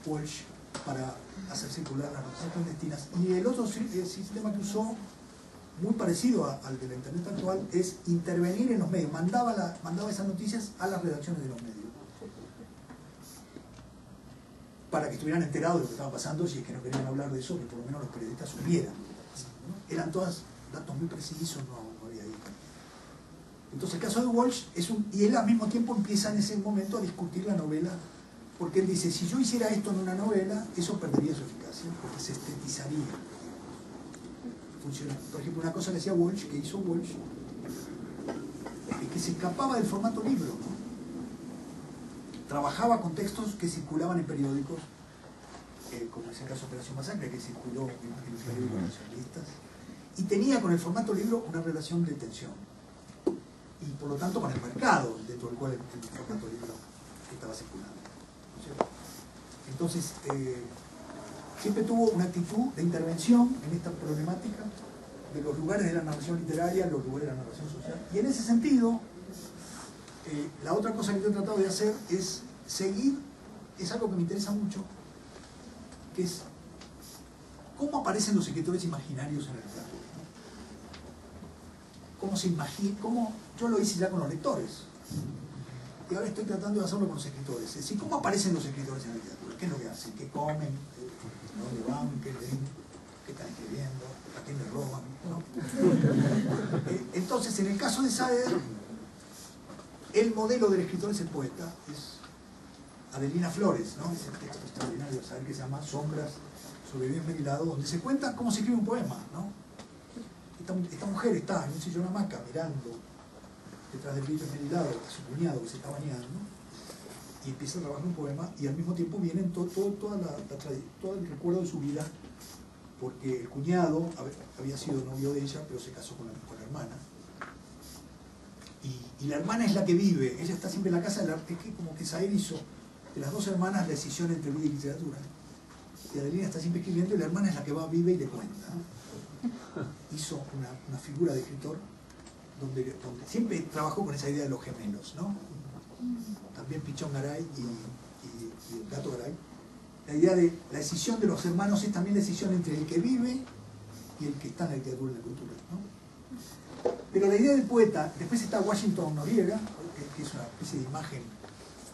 Walsh para hacer circular las noticias clandestinas. Y el otro sistema que usó, muy parecido al de la Internet actual, es intervenir en los medios. Mandaba esas noticias a las redacciones de los medios para que estuvieran enterados de lo que estaba pasando, si es que no querían hablar de eso, que por lo menos los periodistas supieran, ¿no? Eran todos datos muy precisos, no había ahí. Entonces el caso de Walsh y él al mismo tiempo empieza en ese momento a discutir la novela, porque él dice, si yo hiciera esto en una novela, eso perdería su eficacia, porque se estetizaría. Por ejemplo, una cosa que hacía Walsh, que hizo Walsh, es que se escapaba del formato libro, ¿no? Trabajaba con textos que circulaban en periódicos, como es el caso de Operación Masacre, que circuló en los periódicos nacionalistas, y tenía con el formato libro una relación de tensión, y por lo tanto con el mercado dentro del cual el formato libro estaba circulando, ¿no es cierto? Entonces, siempre tuvo una actitud de intervención en esta problemática de los lugares de la narración literaria, los lugares de la narración social. Y en ese sentido, la otra cosa que yo he tratado de hacer es seguir, es algo que me interesa mucho, que es cómo aparecen los escritores imaginarios en el relato, ¿no? Cómo se imagina, yo lo hice ya con los lectores, y ahora estoy tratando de hacerlo con los escritores. Es decir, ¿cómo aparecen los escritores en la literatura? ¿Qué es lo que hacen? ¿Qué comen? ¿Dónde van? ¿Qué leen? ¿Qué están escribiendo? ¿A quién le roban? ¿No? Entonces, en el caso de Saer, el modelo del escritor es el poeta, es Adelina Flores, ¿no? Es el texto extraordinario de Saer que se llama Sombras sobre bien ventilado, donde se cuenta cómo se escribe un poema, ¿no? Esta mujer está en un sillón hamaca mirando detrás del vidrio esmerilado a su cuñado que se está bañando, y empieza a trabajar un poema, y al mismo tiempo viene todo el recuerdo de su vida, porque el cuñado había sido novio de ella, pero se casó con la hermana, y la hermana es la que vive, ella está siempre en la casa, es que como que Saer hizo de las dos hermanas la decisión entre vida y literatura. Y Adelina está siempre escribiendo y la hermana es la que va, vive y le cuenta, ¿no? Hizo una figura de escritor donde siempre trabajó con esa idea de los gemelos, ¿no? También Pichón Garay y el Gato Garay. La idea de la decisión de los hermanos es también la decisión entre el que vive y el que está en la literatura y en la cultura, ¿no? Pero la idea del poeta, después está Washington Noriega, que es una especie de imagen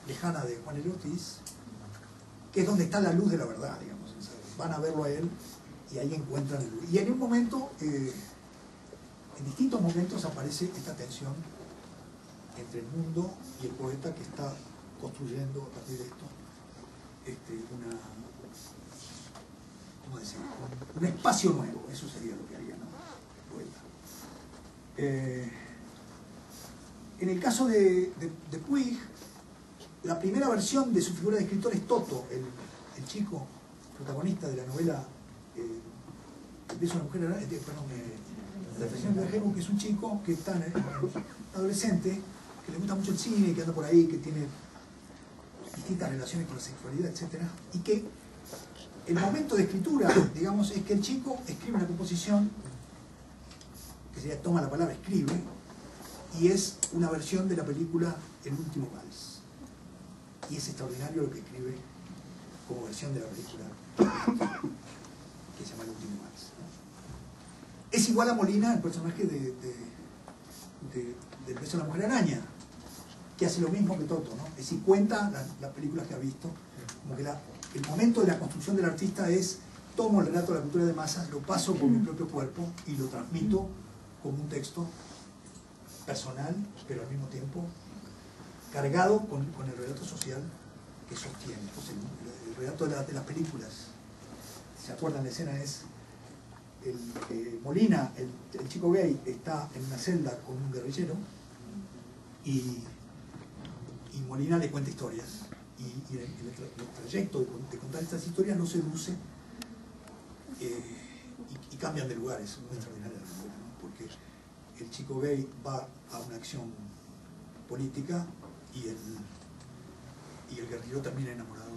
lejana de Juan L. Ortiz, que es donde está la luz de la verdad, digamos. O sea, van a verlo a él y ahí encuentran el luz. Y en un momento, en distintos momentos aparece esta tensión entre el mundo y el poeta que está construyendo a partir de esto ¿cómo decir? Un espacio nuevo, eso sería lo que haría, ¿no? El poeta. En el caso de Puig, la primera versión de su figura de escritor es Toto, el chico protagonista de la novela El beso de la mujer, la expresión de Vergemo, que es un chico que está adolescente, que le gusta mucho el cine, que anda por ahí, que tiene distintas relaciones con la sexualidad, etc. Y que el momento de escritura, digamos, es que el chico escribe una composición, que sería toma la palabra, escribe, y es una versión de la película El último vals. Y es extraordinario lo que escribe como versión de la película que se llama El último vals, ¿no? Es igual a Molina, el personaje del beso de la mujer araña, que hace lo mismo que Toto, ¿no? Es decir, cuenta las películas que ha visto, como que el momento de la construcción del artista es: tomo el relato de la cultura de masas, lo paso por mi propio cuerpo y lo transmito como un texto personal, pero al mismo tiempo cargado con el relato social que sostiene. Entonces, el relato de las películas, si se acuerdan, la escena es Molina, el chico gay, está en una celda con un guerrillero y Molina le cuenta historias y el trayecto de contar estas historias lo seduce y cambian de lugar. Es muy extraordinaria la novela, ¿no? Porque el chico gay va a una acción política y el guerrillero termina enamorado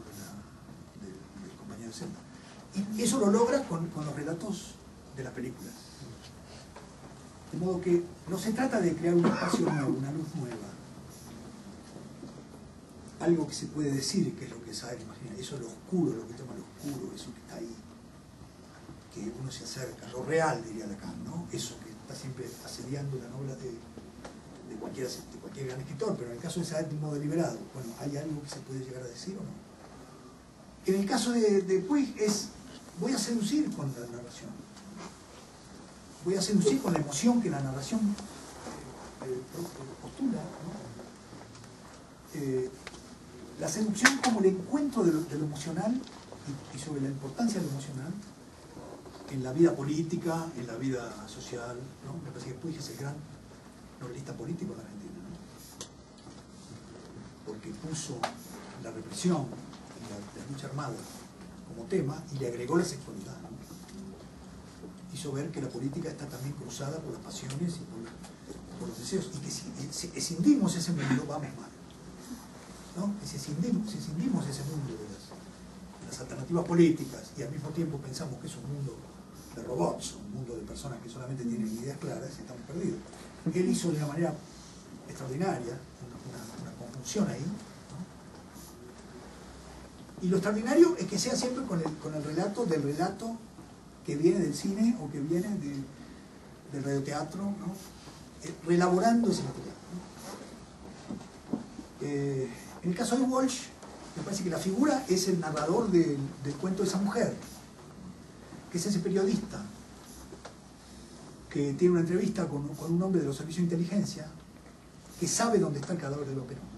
del compañero de celda. Y eso lo logra con los relatos de las películas. De modo que no se trata de crear un espacio nuevo, una luz nueva. Algo que se puede decir, que es lo que Saer imagina, eso es lo oscuro, lo que llama lo oscuro, eso que está ahí, que uno se acerca, lo real, diría Lacan, ¿no? Eso que está siempre asediando la novela de cualquier gran escritor, pero en el caso de Saer de un modo deliberado. Bueno, ¿hay algo que se puede llegar a decir o no? En el caso de Puig es: voy a seducir con la narración, voy a seducir con la emoción que la narración postula, ¿no? La seducción como el encuentro de lo emocional y sobre la importancia de lo emocional en la vida política, en la vida social, ¿no? Me parece que Puig es el gran novelista político de la Argentina, ¿no? Porque puso la represión y la lucha armada como tema y le agregó la sexualidad, ¿no? Hizo ver que la política está también cruzada por las pasiones y por los deseos, y que si escindimos ese mundo vamos mal, ¿no? Y si escindimos ese mundo de las alternativas políticas y al mismo tiempo pensamos que es un mundo de robots, un mundo de personas que solamente tienen ideas claras, estamos perdidos. Él hizo de una manera extraordinaria una conjunción ahí, ¿no? Y lo extraordinario es que sea siempre con el relato del relato que viene del cine o que viene del radioteatro, ¿no? Reelaborando ese material, ¿no? En el caso de Walsh, me parece que la figura es el narrador del cuento de esa mujer, que es ese periodista que tiene una entrevista con un hombre de los servicios de inteligencia que sabe dónde está el cadáver de Perón.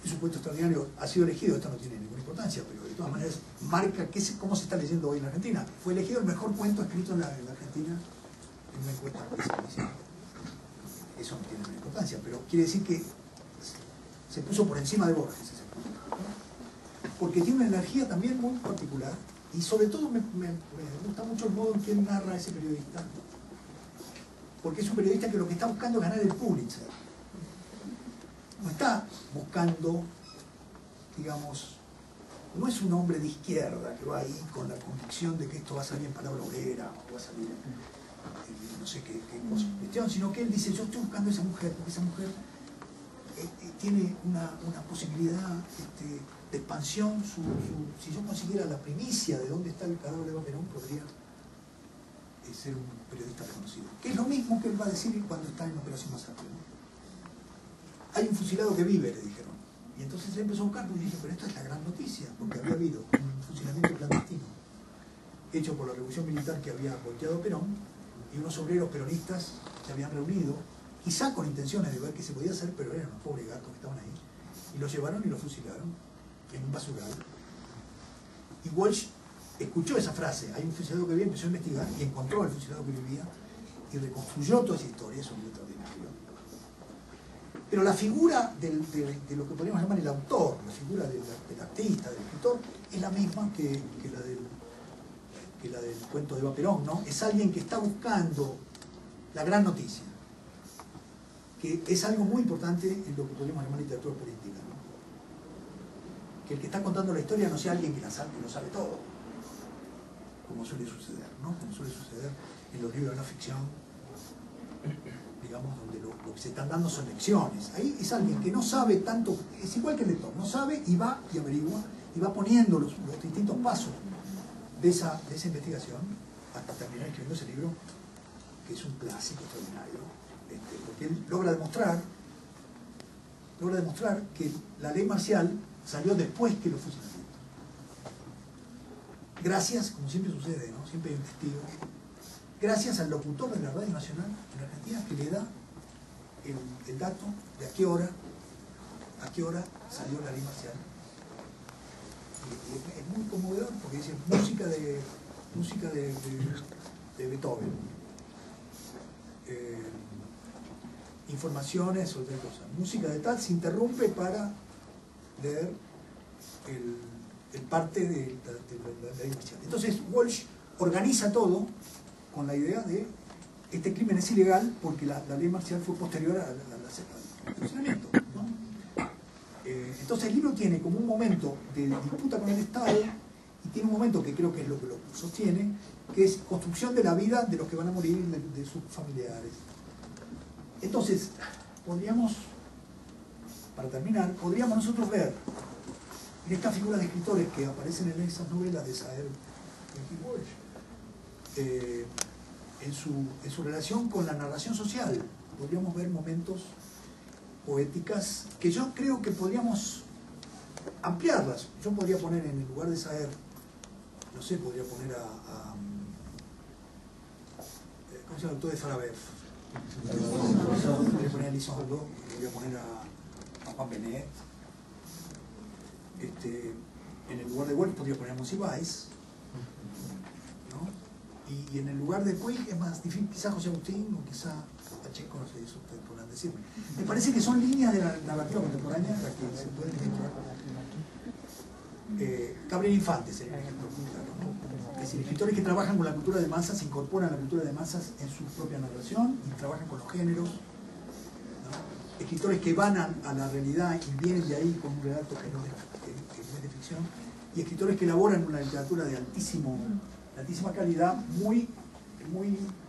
Es un cuento extraordinario, ha sido elegido, esto no tiene ninguna importancia, pero de todas maneras marca cómo se está leyendo hoy en la Argentina. Fue elegido el mejor cuento escrito en la Argentina en una encuesta. Eso no tiene ninguna importancia, pero quiere decir que se puso por encima de Borges ese cuento, ¿no? Porque tiene una energía también muy particular y sobre todo me gusta mucho el modo en que él narra a ese periodista, porque es un periodista que lo que está buscando es ganar el Pulitzer. No está buscando, digamos, no es un hombre de izquierda que va ahí con la convicción de que esto va a salir en palabra obrera o va a salir en no sé qué cosa, sino que él dice, yo estoy buscando a esa mujer porque esa mujer tiene una posibilidad de expansión. Si yo consiguiera la primicia de dónde está el cadáver de Eva Perón, podría ser un periodista reconocido. Que es lo mismo que él va a decir cuando está en Operación Masacre, ¿no? Hay un fusilado que vive, le dijeron. Y entonces él empezó a buscar, y dije, pero esta es la gran noticia, porque había habido un fusilamiento clandestino hecho por la revolución militar que había volteado a Perón, y unos obreros peronistas se habían reunido, quizá con intenciones de ver qué se podía hacer, pero eran unos pobres gatos que estaban ahí, y los llevaron y los fusilaron en un basural. Y Walsh escuchó esa frase, hay un fusilado que vivía, empezó a investigar y encontró al fusilado que vivía y reconstruyó toda esa historia. Eso es muy extraordinario. Pero la figura de lo que podríamos llamar el autor, la figura del artista, del escritor, es la misma que la del cuento de Eva Perón, ¿no? Es alguien que está buscando la gran noticia, que es algo muy importante en lo que podríamos llamar literatura política, ¿no? Que el que está contando la historia no sea alguien que lo sabe todo, como suele suceder, ¿no? Como suele suceder en los libros de no ficción, digamos, donde lo que se están dando son lecciones. Ahí es alguien que no sabe tanto, es igual que el lector, no sabe y va y averigua y va poniendo los distintos pasos de esa investigación hasta terminar escribiendo ese libro, que es un clásico extraordinario, porque él logra demostrar que la ley marcial salió después que los fusilamientos. Gracias, como siempre sucede, ¿no? Siempre hay un testigo. Gracias al locutor de la Radio Nacional en Argentina que le da el dato de a qué hora salió la ley marcial. Y es muy conmovedor porque dice música de Beethoven, informaciones o otra cosa, música de tal, se interrumpe para leer el parte de la ley marcial. Entonces Walsh organiza todo con la idea de este crimen es ilegal porque la ley marcial fue posterior al funcionamiento, ¿no? Entonces el libro tiene como un momento de disputa con el Estado y tiene un momento que creo que es lo que lo sostiene, que es construcción de la vida de los que van a morir, de sus familiares. Entonces, para terminar, podríamos nosotros ver en estas figuras de escritores que aparecen en esas novelas de Saer y Walsh, en su relación con la narración social, podríamos ver momentos poéticas que yo creo que podríamos ampliarlas. Yo podría poner en el lugar de Saer, no sé, podría poner ¿cómo se llama el autor de Farabeuf? Podría poner a Elizondo, podría poner a Juan Benet. En el lugar de Walsh podría poner a Monsiváis, ¿no? Y en el lugar de Puig es más difícil, quizá José Agustín o quizá Pacheco, no sé, eso ustedes podrán decirme. Me parece que son líneas de la narrativa contemporánea las que se pueden encontrar. Gabriel Infante sería un ejemplo muy claro, ¿no? Es decir, escritores que trabajan con la cultura de masas, se incorporan a la cultura de masas en su propia narración y trabajan con los géneros, ¿no? Escritores que van a la realidad y vienen de ahí con un relato que no es de ficción, y escritores que elaboran una literatura de altísima calidad, muy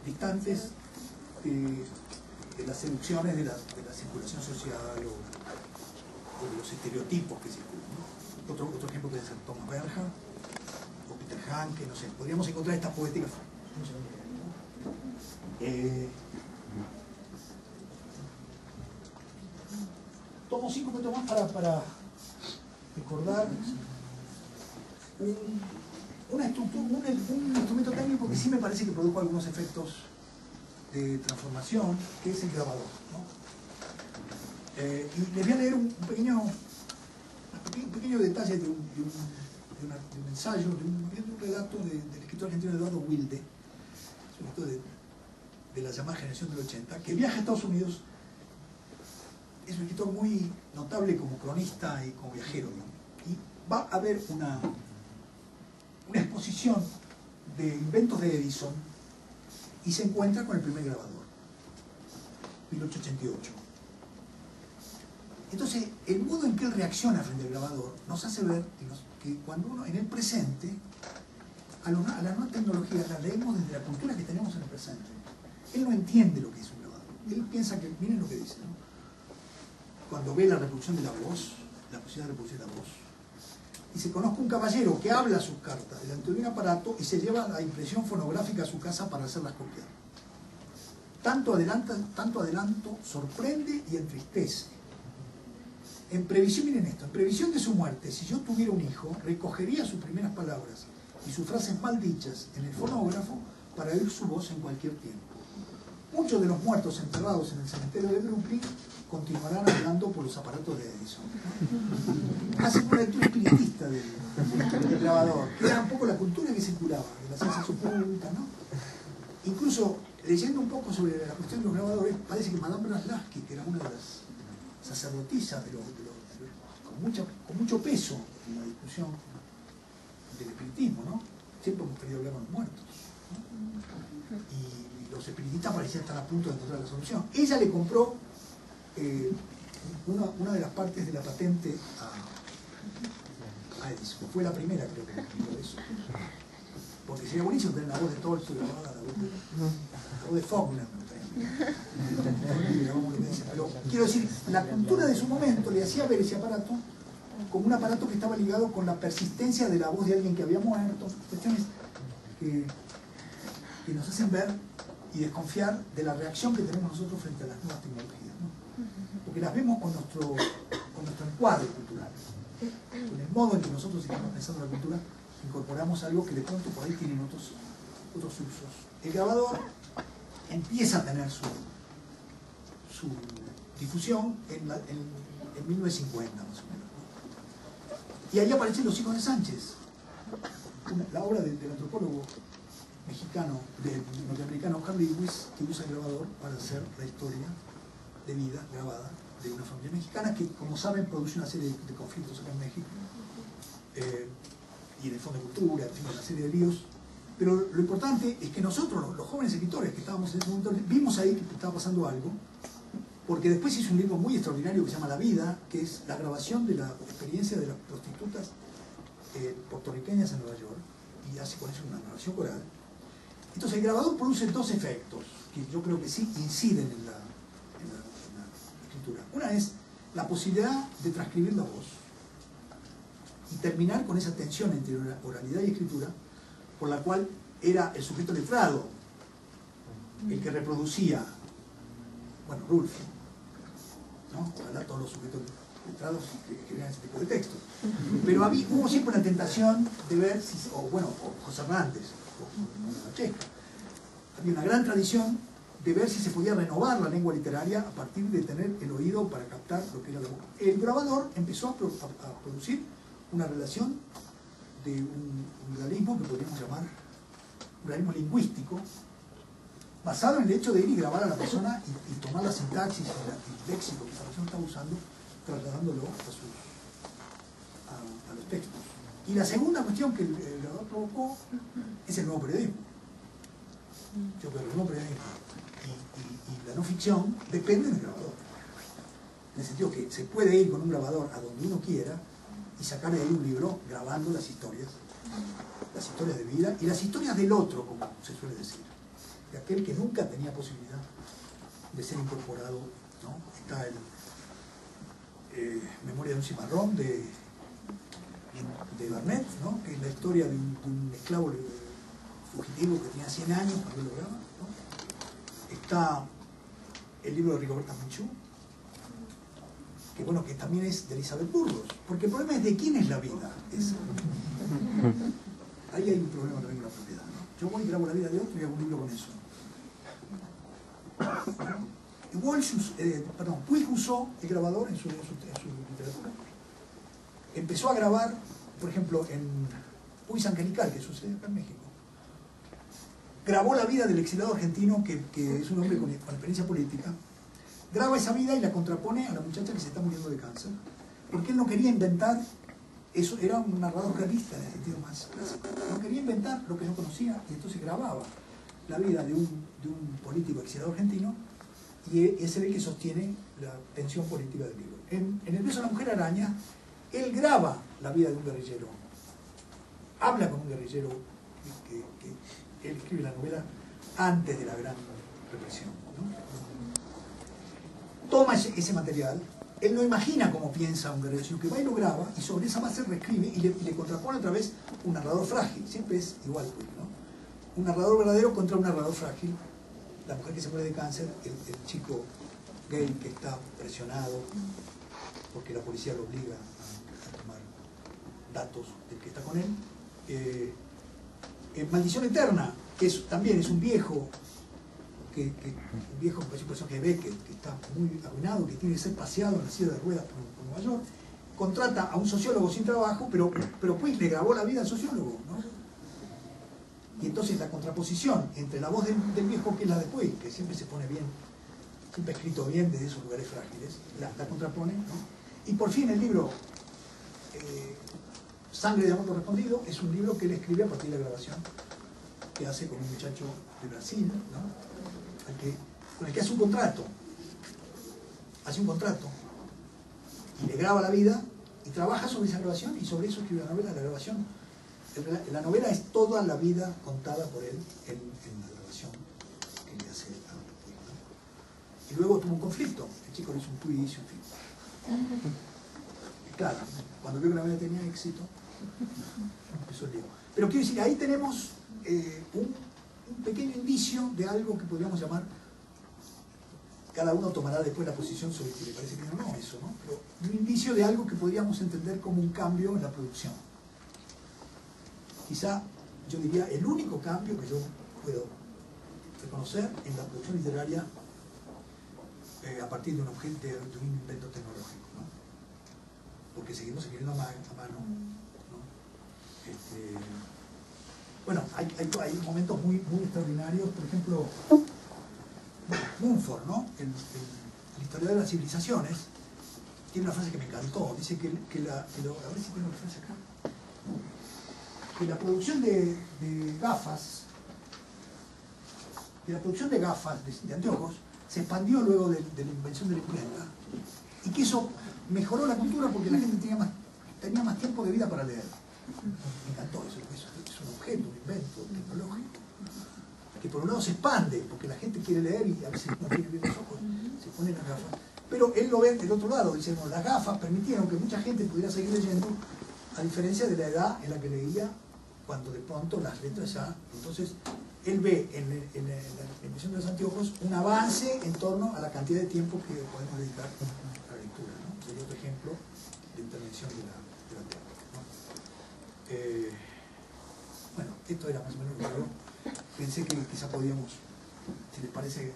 distantes de las seducciones de la circulación social o de los estereotipos que circulan, ¿no? Otro ejemplo puede ser Thomas Berger o Peter Hanke, no sé, podríamos encontrar estas poéticas. Tomo 5 minutos más para recordar una estructura, un instrumento técnico que sí me parece que produjo algunos efectos de transformación, que es el grabador, ¿no? Y les voy a leer un pequeño detalle de un ensayo, de un relato del escritor argentino Eduardo Wilde, un escritor de la llamada generación del 80, que viaja a Estados Unidos. Es un escritor muy notable como cronista y como viajero, ¿no? Y va a haber una exposición de inventos de Edison y se encuentra con el primer grabador. 1888. Entonces, el modo en que él reacciona frente al grabador nos hace ver que cuando uno, en el presente, a la nueva tecnología la leemos desde la cultura que tenemos en el presente. Él no entiende lo que es un grabador. Él piensa que, miren lo que dice, ¿no? Cuando ve la reproducción de la voz, la posibilidad de reproducir la voz, dice: conozco un caballero que habla sus cartas delante de un aparato y se lleva la impresión fonográfica a su casa para hacerlas copiar. Tanto adelanto sorprende y entristece. En previsión, miren esto, en previsión de su muerte, si yo tuviera un hijo, recogería sus primeras palabras y sus frases mal dichas en el fonógrafo para oír su voz en cualquier tiempo. Muchos de los muertos enterrados en el cementerio de Brooklyn continuarán hablando por los aparatos de Edison. Hace una lectura espiritista del grabador, que era un poco la cultura que circulaba, de la ciencia oculta, ¿no? Incluso, leyendo un poco sobre la cuestión de los grabadores, parece que Madame Blavatsky, que era una de las sacerdotisas con mucho peso en la discusión del espiritismo, ¿no? Siempre hemos querido hablar con los muertos, ¿no? Y los espiritistas parecían estar a punto de encontrar la solución. Ella le compró una de las partes de la patente a Edison. Fue la primera, creo que explicó eso. Porque sería buenísimo tener la voz de Tolstoy grabada, la voz de Faulkner. Pero quiero decir, la cultura de su momento le hacía ver ese aparato como un aparato que estaba ligado con la persistencia de la voz de alguien que había muerto, cuestiones que nos hacen ver y desconfiar de la reacción que tenemos nosotros frente a las nuevas tecnologías, ¿no? Porque las vemos con nuestro encuadre cultural, con el modo en que nosotros estamos pensando la cultura, incorporamos algo que de pronto por ahí tienen otros usos. El grabador empieza a tener su difusión en 1950 más o menos, ¿no? Y ahí aparecen Los hijos de Sánchez, la obra del antropólogo norteamericano Harry Lewis, que usa el grabador para hacer la historia de vida grabada de una familia mexicana que, como saben, produce una serie de conflictos acá en México, y en el Fondo de Cultura, en fin, una serie de líos. Pero lo importante es que nosotros, los jóvenes escritores que estábamos en ese momento, vimos ahí que estaba pasando algo, porque después hizo un libro muy extraordinario que se llama La vida, que es la grabación de la experiencia de las prostitutas puertorriqueñas en Nueva York, y hace con eso una narración coral. Entonces el grabador produce dos efectos que yo creo que sí inciden en la escritura. Una es la posibilidad de transcribir la voz y terminar con esa tensión entre oralidad y escritura, por la cual era el sujeto letrado el que reproducía, bueno, Rulfo, ¿no? Ojalá todos los sujetos letrados que escribían ese tipo de textos. Pero hubo siempre una tentación de ver si, o José Hernández, o Pacheco, había una gran tradición de ver si se podía renovar la lengua literaria a partir de tener el oído para captar lo que era la boca. El grabador empezó a producir una relación de un realismo que podríamos llamar un realismo lingüístico, basado en el hecho de ir y grabar a la persona y tomar la sintaxis y el léxico que esa persona está usando, trasladándolo a los textos. Y la segunda cuestión que el grabador provocó es el nuevo periodismo. Yo creo que el nuevo periodismo y la no ficción dependen del grabador. En el sentido que se puede ir con un grabador a donde uno quiera y sacar de ahí un libro grabando las historias de vida y las historias del otro, como se suele decir, de aquel que nunca tenía posibilidad de ser incorporado, ¿no? Está Memoria de un cimarrón de Barnett, ¿no? Que es la historia de un esclavo fugitivo que tenía 100 años cuando lo graba, ¿no? Está el libro de Rigoberta Menchú, que bueno, que también es de Elizabeth Burgos, porque el problema es de quién es la vida. Ahí hay un problema también con la propiedad, ¿no? Yo voy y grabo la vida de otro y hago un libro con eso. Puig usó el grabador en su literatura. Empezó a grabar, por ejemplo, en Puig Angelical, que sucede acá en México. Grabó la vida del exiliado argentino, que es un hombre con experiencia política. Graba esa vida y la contrapone a la muchacha que se está muriendo de cáncer, porque él no quería inventar, eso era un narrador realista en el sentido más clásico, no quería inventar lo que no conocía, y entonces grababa la vida de un político exiliado argentino y es el que sostiene la tensión política del libro. En El beso de la mujer araña, él graba la vida de un guerrillero, habla con un guerrillero que él escribe la novela antes de la gran represión, ¿no? Toma ese material, él no imagina cómo piensa un guerrillero, sino que va y lo graba, y sobre esa base reescribe y le contrapone otra vez un narrador frágil, siempre es igual, ¿no? Un narrador verdadero contra un narrador frágil, la mujer que se muere de cáncer, el chico gay que está presionado porque la policía lo obliga a tomar datos del que está con él. Maldición Eterna, que también es un viejo, un viejo personaje de Beckett, que está muy arruinado, que tiene que ser paseado en la silla de ruedas por Nueva York, contrata a un sociólogo sin trabajo, pero pues le grabó la vida al sociólogo, ¿no? Y entonces la contraposición entre la voz del viejo, que es la de Puig, que siempre se pone bien, siempre escrito bien desde esos lugares frágiles, la contrapone, ¿no? Y por fin el libro Sangre de amor correspondido es un libro que él escribe a partir de la grabación que hace con un muchacho de Brasil, ¿no? Con el que hace un contrato y le graba la vida y trabaja sobre esa grabación y sobre eso escribe la novela. La grabación, la novela es toda la vida contada por él en la grabación que le hace a Puig, ¿no? Y luego tuvo un conflicto, el chico le hizo un juicio, en fin. Y claro, cuando vio que la novela tenía éxito, empezó el lío. Pero quiero decir, ahí tenemos un pequeño indicio de algo que podríamos llamar, cada uno tomará después la posición sobre si le parece bien o no eso, ¿no? Pero un indicio de algo que podríamos entender como un cambio en la producción. Quizá, yo diría, el único cambio que yo puedo reconocer en la producción literaria a partir de un invento tecnológico, ¿no? Porque seguimos escribiendo a mano, ¿no? Bueno, hay momentos muy extraordinarios, por ejemplo, Mumford, ¿no? El historiador de las civilizaciones, tiene una frase que me encantó, dice a ver si tengo la frase acá, que la producción de gafas, de anteojos, se expandió luego de la invención de la imprenta, y que eso mejoró la cultura porque la gente tenía más tiempo de vida para leer. Me encantó eso, es un objeto, un invento tecnológico, que por un lado se expande, porque la gente quiere leer y a veces no tiene bien los ojos, se ponen las gafas. Pero él lo ve del otro lado, dice, no, las gafas permitieron que mucha gente pudiera seguir leyendo, a diferencia de la edad en la que leía, cuando de pronto las letras ya... Entonces, él ve en la invención de los anteojos un avance en torno a la cantidad de tiempo que podemos dedicar a la lectura, ¿no? Sería otro ejemplo de intervención de la temática, ¿no? Bueno, esto era más o menos lo que yo pensé que quizá podíamos, si les parece,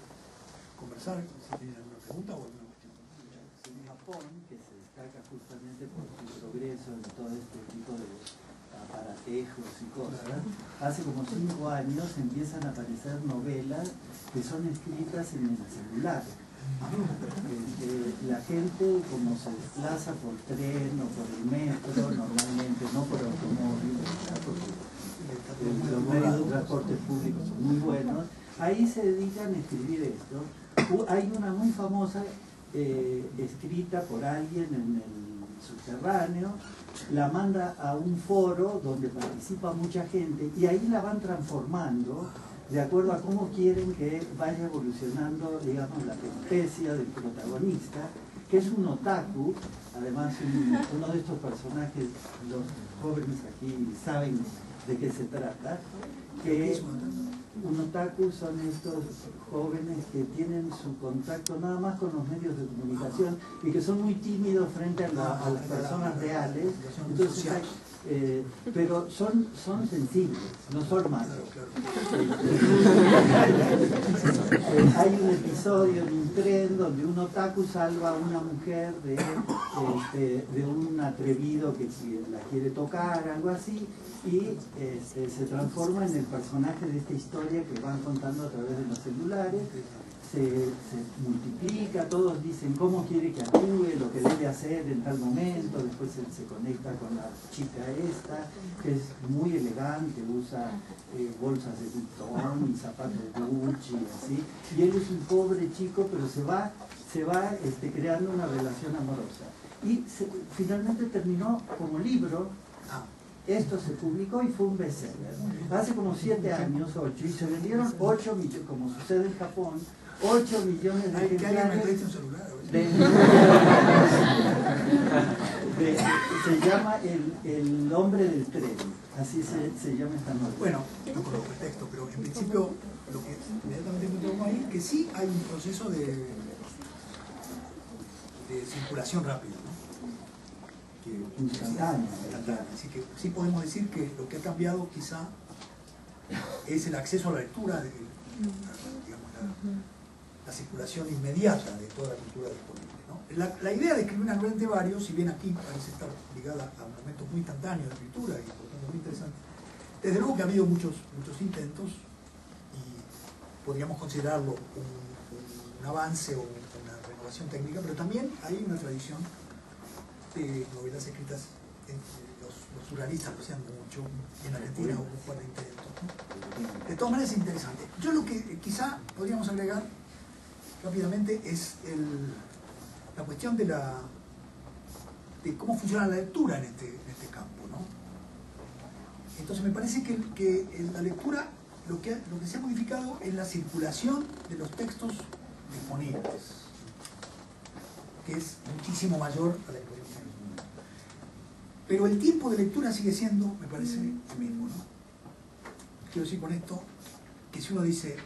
conversar, si tienen alguna pregunta o alguna cuestión. En Japón, que se destaca justamente por su progreso en todo este tipo de aparatejos y cosas, hace como 5 años empiezan a aparecer novelas que son escritas en el celular. La gente, como se desplaza por tren o por el metro, normalmente no por automóvil, porque los medios de transporte público son muy buenos, ahí se dedican a escribir esto. Hay una muy famosa escrita por alguien en el subterráneo, la manda a un foro donde participa mucha gente y ahí la van transformando de acuerdo a cómo quieren que vaya evolucionando, digamos, la especie del protagonista, que es un otaku, además uno de estos personajes, los jóvenes aquí saben de qué se trata, que un otaku son estos jóvenes que tienen su contacto nada más con los medios de comunicación y que son muy tímidos frente a las personas reales. Entonces pero son sensibles, no son malos. Hay un episodio en un tren donde un otaku salva a una mujer de un atrevido que la quiere tocar, algo así, y se transforma en el personaje de esta historia que van contando a través de los celulares. se multiplica, todos dicen cómo quiere que actúe, lo que debe hacer en tal momento, después él se conecta con la chica esta, que es muy elegante, usa bolsas de Vuitton y zapatos Gucci, así, y él es un pobre chico, pero se va creando una relación amorosa. Y finalmente terminó como libro. Esto se publicó y fue un bestseller. Hace como 7 años, 8, y se vendieron 8 millones, como sucede en Japón, 8 millones de ejemplares. Se llama el hombre del tren, así se llama esta novela. Bueno, no conozco el texto, pero en principio lo que inmediatamente encontramos ahí, que sí hay un proceso de circulación rápida, ¿no? Instantánea. Así que sí podemos decir que lo que ha cambiado quizá es el acceso a la lectura, digamos, la circulación inmediata de toda la cultura disponible, ¿no? La idea de escribir una novela entre varios, si bien aquí parece estar ligada a momentos muy instantáneos de escritura y por tanto muy interesante, desde luego que ha habido muchos intentos y podríamos considerarlo un avance o una renovación técnica, pero también hay una tradición de novelas escritas, los surrealistas lo hacían mucho, en Argentina hubo un par de intentos, ¿no? De todas maneras es interesante. Yo lo que quizá podríamos agregar rápidamente es la cuestión de cómo funciona la lectura en este campo, ¿no? Entonces me parece que la lectura, lo que se ha modificado es la circulación de los textos disponibles, que es muchísimo mayor a la que podemos tener. Pero el tiempo de lectura sigue siendo, me parece, el mismo, ¿no? Quiero decir con esto que si uno dice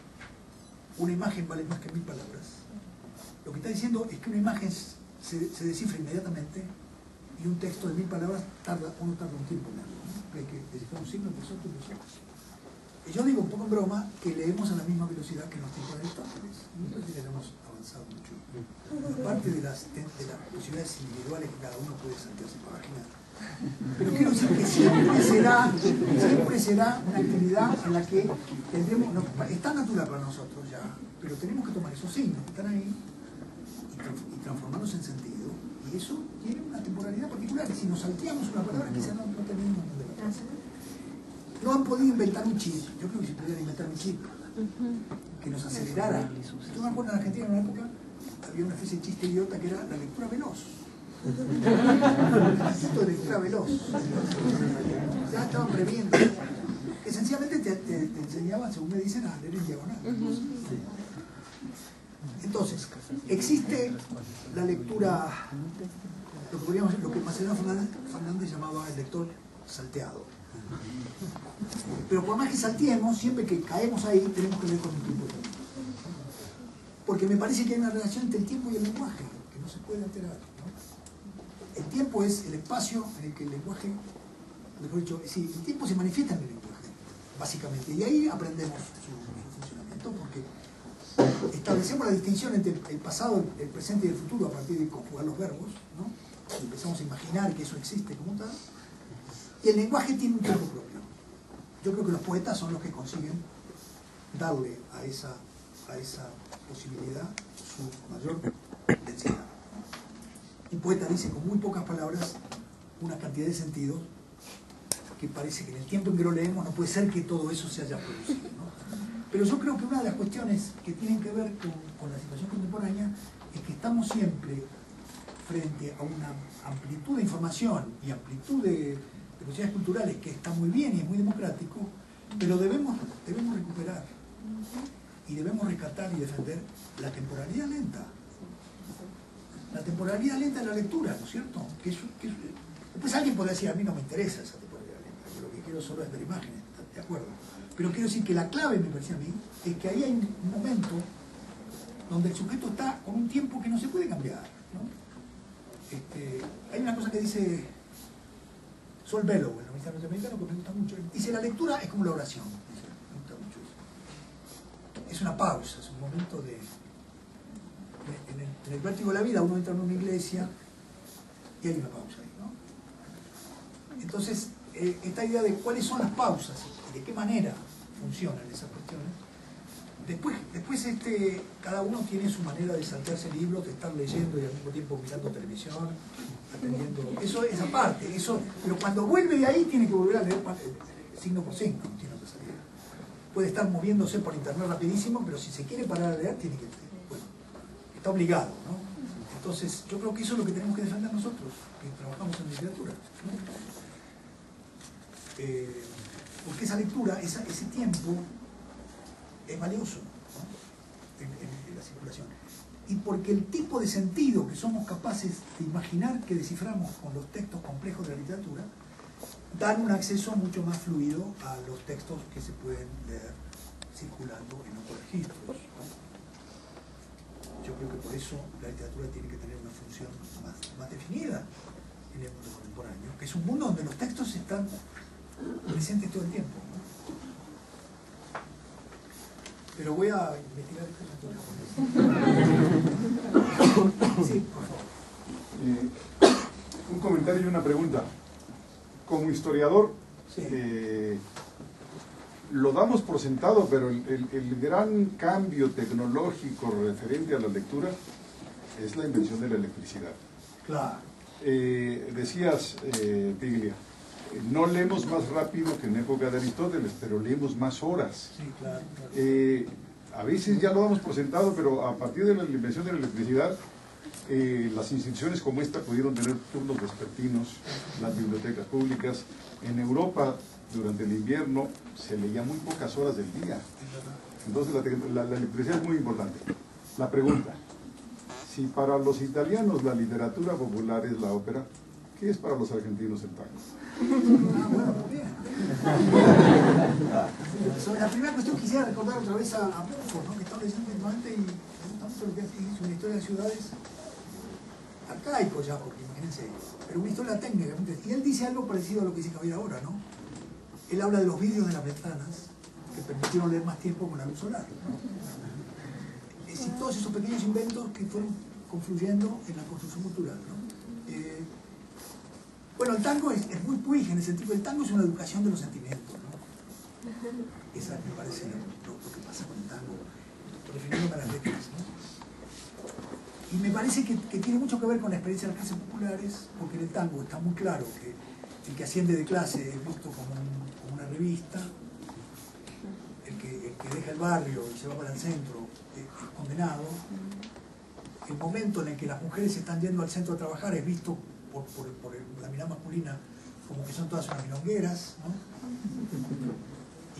una imagen vale más que 1000 palabras, lo que está diciendo es que una imagen se descifra inmediatamente y un texto de 1000 palabras uno tarda un tiempo en leerlo, ¿no? Hay que descifrar un signo, empezó. Y yo digo un poco en broma que leemos a la misma velocidad que en los tiempos de Aristóteles. Entonces ya hemos avanzado mucho. Aparte de las posibilidades individuales que cada uno puede saltarse páginas. Pero quiero decir que siempre será una actividad en la que tendremos, es tan natural para nosotros ya, pero tenemos que tomar esos signos que están ahí y transformarlos en sentido. Y eso tiene una temporalidad particular. Y si nos salteamos una palabra, quizás no tenemos ningún debate. No han podido inventar un chip. Yo creo que si pudieran inventar un chip que nos acelerara. Yo me acuerdo en Argentina en una época había una especie de chiste idiota que era la lectura veloz. Esto de lectura veloz. Ya estaban previendo. Que sencillamente te enseñaban, según me dicen, a leer en diagonal. Entonces, existe la lectura, lo que Macedonio Fernández llamaba el lector salteado. Pero por más que salteemos, siempre que caemos ahí, tenemos que leer con el tiempo. Porque me parece que hay una relación entre el tiempo y el lenguaje, que no se puede alterar, ¿no? El tiempo es el espacio en el que el lenguaje, mejor dicho, sí, el tiempo se manifiesta en el lenguaje, básicamente. Y ahí aprendemos su funcionamiento, porque establecemos la distinción entre el pasado, el presente y el futuro a partir de conjugar los verbos, ¿no? Y empezamos a imaginar que eso existe como tal. Y el lenguaje tiene un tiempo propio. Yo creo que los poetas son los que consiguen darle a esa posibilidad su mayor densidad. Un poeta dice con muy pocas palabras una cantidad de sentidos que parece que en el tiempo en que lo leemos no puede ser que todo eso se haya producido, ¿no? Pero yo creo que una de las cuestiones que tienen que ver con la situación contemporánea es que estamos siempre frente a una amplitud de información y amplitud de posibilidades culturales que está muy bien y es muy democrático, pero debemos recuperar y debemos rescatar y defender la temporalidad lenta. La temporalidad lenta de la lectura, ¿no es cierto? Después alguien podría decir, a mí no me interesa esa temporalidad lenta, yo lo que quiero solo es ver imágenes, ¿de acuerdo? Pero quiero decir que la clave, me parece a mí, es que ahí hay un momento donde el sujeto está con un tiempo que no se puede cambiar, ¿no? Hay una cosa que dice Sol Bellow, el novelista norteamericano, que me gusta mucho. Dice, la lectura es como la oración. Dice, me gusta mucho eso. Es una pausa, es un momento de... En el vértigo de la vida uno entra en una iglesia y hay una pausa ahí, ¿no? Entonces, esta idea de cuáles son las pausas y de qué manera funcionan esas cuestiones, Después cada uno tiene su manera de saltearse libros, de estar leyendo y al mismo tiempo mirando televisión, atendiendo. Eso es aparte, pero cuando vuelve de ahí tiene que volver a leer signo por signo, no tiene otra salida. Puede estar moviéndose por internet rapidísimo, pero si se quiere parar a leer, tiene que, bueno, está obligado, ¿no? Entonces, yo creo que eso es lo que tenemos que defender nosotros, que trabajamos en literatura, ¿no? Porque esa lectura, ese tiempo, es valioso, ¿no? en la circulación. Y porque el tipo de sentido que somos capaces de imaginar que desciframos con los textos complejos de la literatura, dan un acceso mucho más fluido a los textos que se pueden leer circulando en otros registros, ¿no? Yo creo que por eso la literatura tiene que tener una función más definida en el mundo contemporáneo, que es un mundo donde los textos están presentes todo el tiempo, ¿no? Pero voy a investigar esto. Sí, por favor. Un comentario y una pregunta. Como historiador, Sí. Lo damos por sentado, pero el gran cambio tecnológico referente a la lectura es la invención de la electricidad. Claro. Decías, Piglia, no leemos más rápido que en época de Aristóteles, pero leemos más horas. Sí, claro. A veces ya lo damos por sentado, pero a partir de la invención de la electricidad, las instituciones como esta pudieron tener turnos vespertinos, las bibliotecas públicas. En Europa, durante el invierno, se leía muy pocas horas del día. Entonces la electricidad es muy importante. La pregunta, si para los italianos la literatura popular es la ópera, ¿qué es para los argentinos el tango? Bueno, muy bien. Sobre la primera cuestión quisiera recordar otra vez a Mumford, ¿no? Que estaba leyendo últimamente y me gusta mucho lo que hizo, una historia de ciudades arcaico ya, porque imagínense, pero una historia técnica. Y él dice algo parecido a lo que dice Javier ahora, ¿no? Él habla de los vidrios de las ventanas que permitieron leer más tiempo con la luz solar, ¿no? Es decir, todos esos pequeños inventos que fueron confluyendo en la construcción cultural, ¿no? Bueno, el tango es muy Puig en el sentido que el tango es una educación de los sentimientos, ¿no? Esa me parece lo que pasa con el tango, refiriéndome a las letras, ¿no? Y me parece que tiene mucho que ver con la experiencia de las clases populares, porque en el tango está muy claro que el que asciende de clase es visto como una revista, el que deja el barrio y se va para el centro es condenado, el momento en el que las mujeres están yendo al centro a trabajar es visto por la mirada masculina como que son todas unas milongueras, ¿no?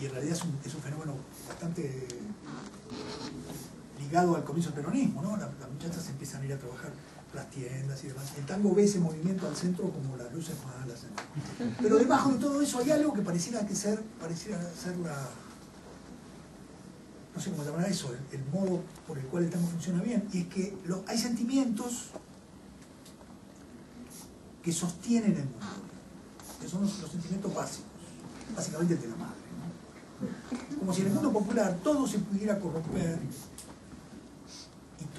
Y en realidad es un fenómeno bastante ligado al comienzo del peronismo, ¿no? Las muchachas empiezan a ir a trabajar a las tiendas y demás. El tango ve ese movimiento al centro como las luces malas, ¿no? Pero debajo de todo eso hay algo que pareciera ser la... no sé cómo llamar eso, el modo por el cual el tango funciona bien, y es que hay sentimientos que sostienen el mundo, que son los sentimientos básicos, básicamente el de la madre, ¿no? Como si en el mundo popular todo se pudiera corromper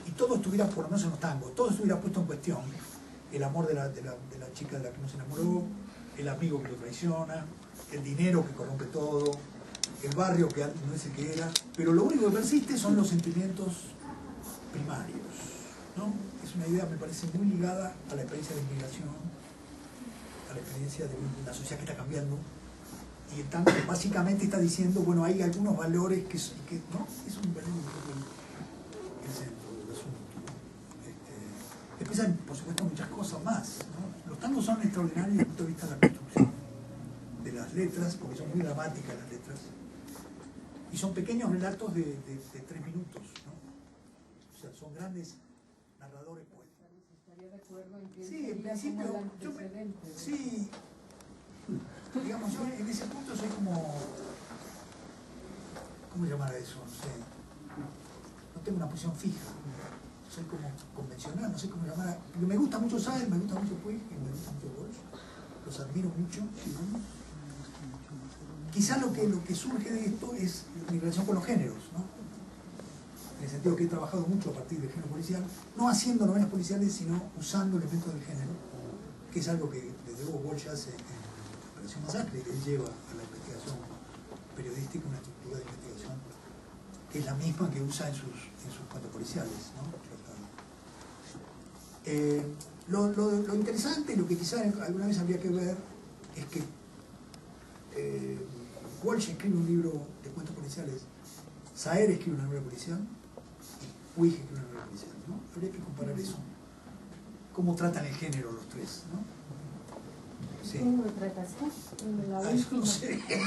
y todo estuviera, por lo menos en los tangos, todo estuviera puesto en cuestión. El amor de la chica de la que no se enamoró, el amigo que lo traiciona, el dinero que corrompe todo, el barrio que antes no es el que era, pero lo único que persiste son los sentimientos primarios, ¿no? Es una idea, me parece, muy ligada a la experiencia de inmigración, a la experiencia de una sociedad que está cambiando, y el tango básicamente está diciendo, bueno, hay algunos valores que ¿no? Es un valor el centro del asunto, ¿no? Después hay, por supuesto, muchas cosas más, ¿no? Los tangos son extraordinarios desde el punto de vista de la construcción de las letras, porque son muy dramáticas las letras, y son pequeños relatos de 3 minutos, ¿no? O sea, son grandes narradores poéticos. ¿Estaría de acuerdo en que Sí, en principio, sí, digamos, yo en ese punto soy como, ¿cómo llamar a eso? No sé, no tengo una posición fija, soy como convencional, no sé cómo llamar a, porque me gusta mucho Saez, me gusta mucho Puig, me gusta mucho Walsh, los admiro mucho, ¿no? Quizás lo que surge de esto es mi relación con los géneros, ¿no? En el sentido que he trabajado mucho a partir del género policial, no haciendo novelas policiales, sino usando elementos del género, que es algo que desde luego Walsh hace en Operación Masacre, que él lleva a la investigación periodística una estructura de investigación que es la misma que usa en sus cuentos policiales, ¿no? Lo interesante, lo que quizás alguna vez habría que ver, es que Walsh escribe un libro de cuentos policiales, Saer escribe una novela policial y Puig escribe una novela policial, ¿no? Habría que comparar eso. ¿Cómo tratan el género los tres, ¿no? Sí. ¿Cómo lo tratas tú? En la Eso no sé. Hay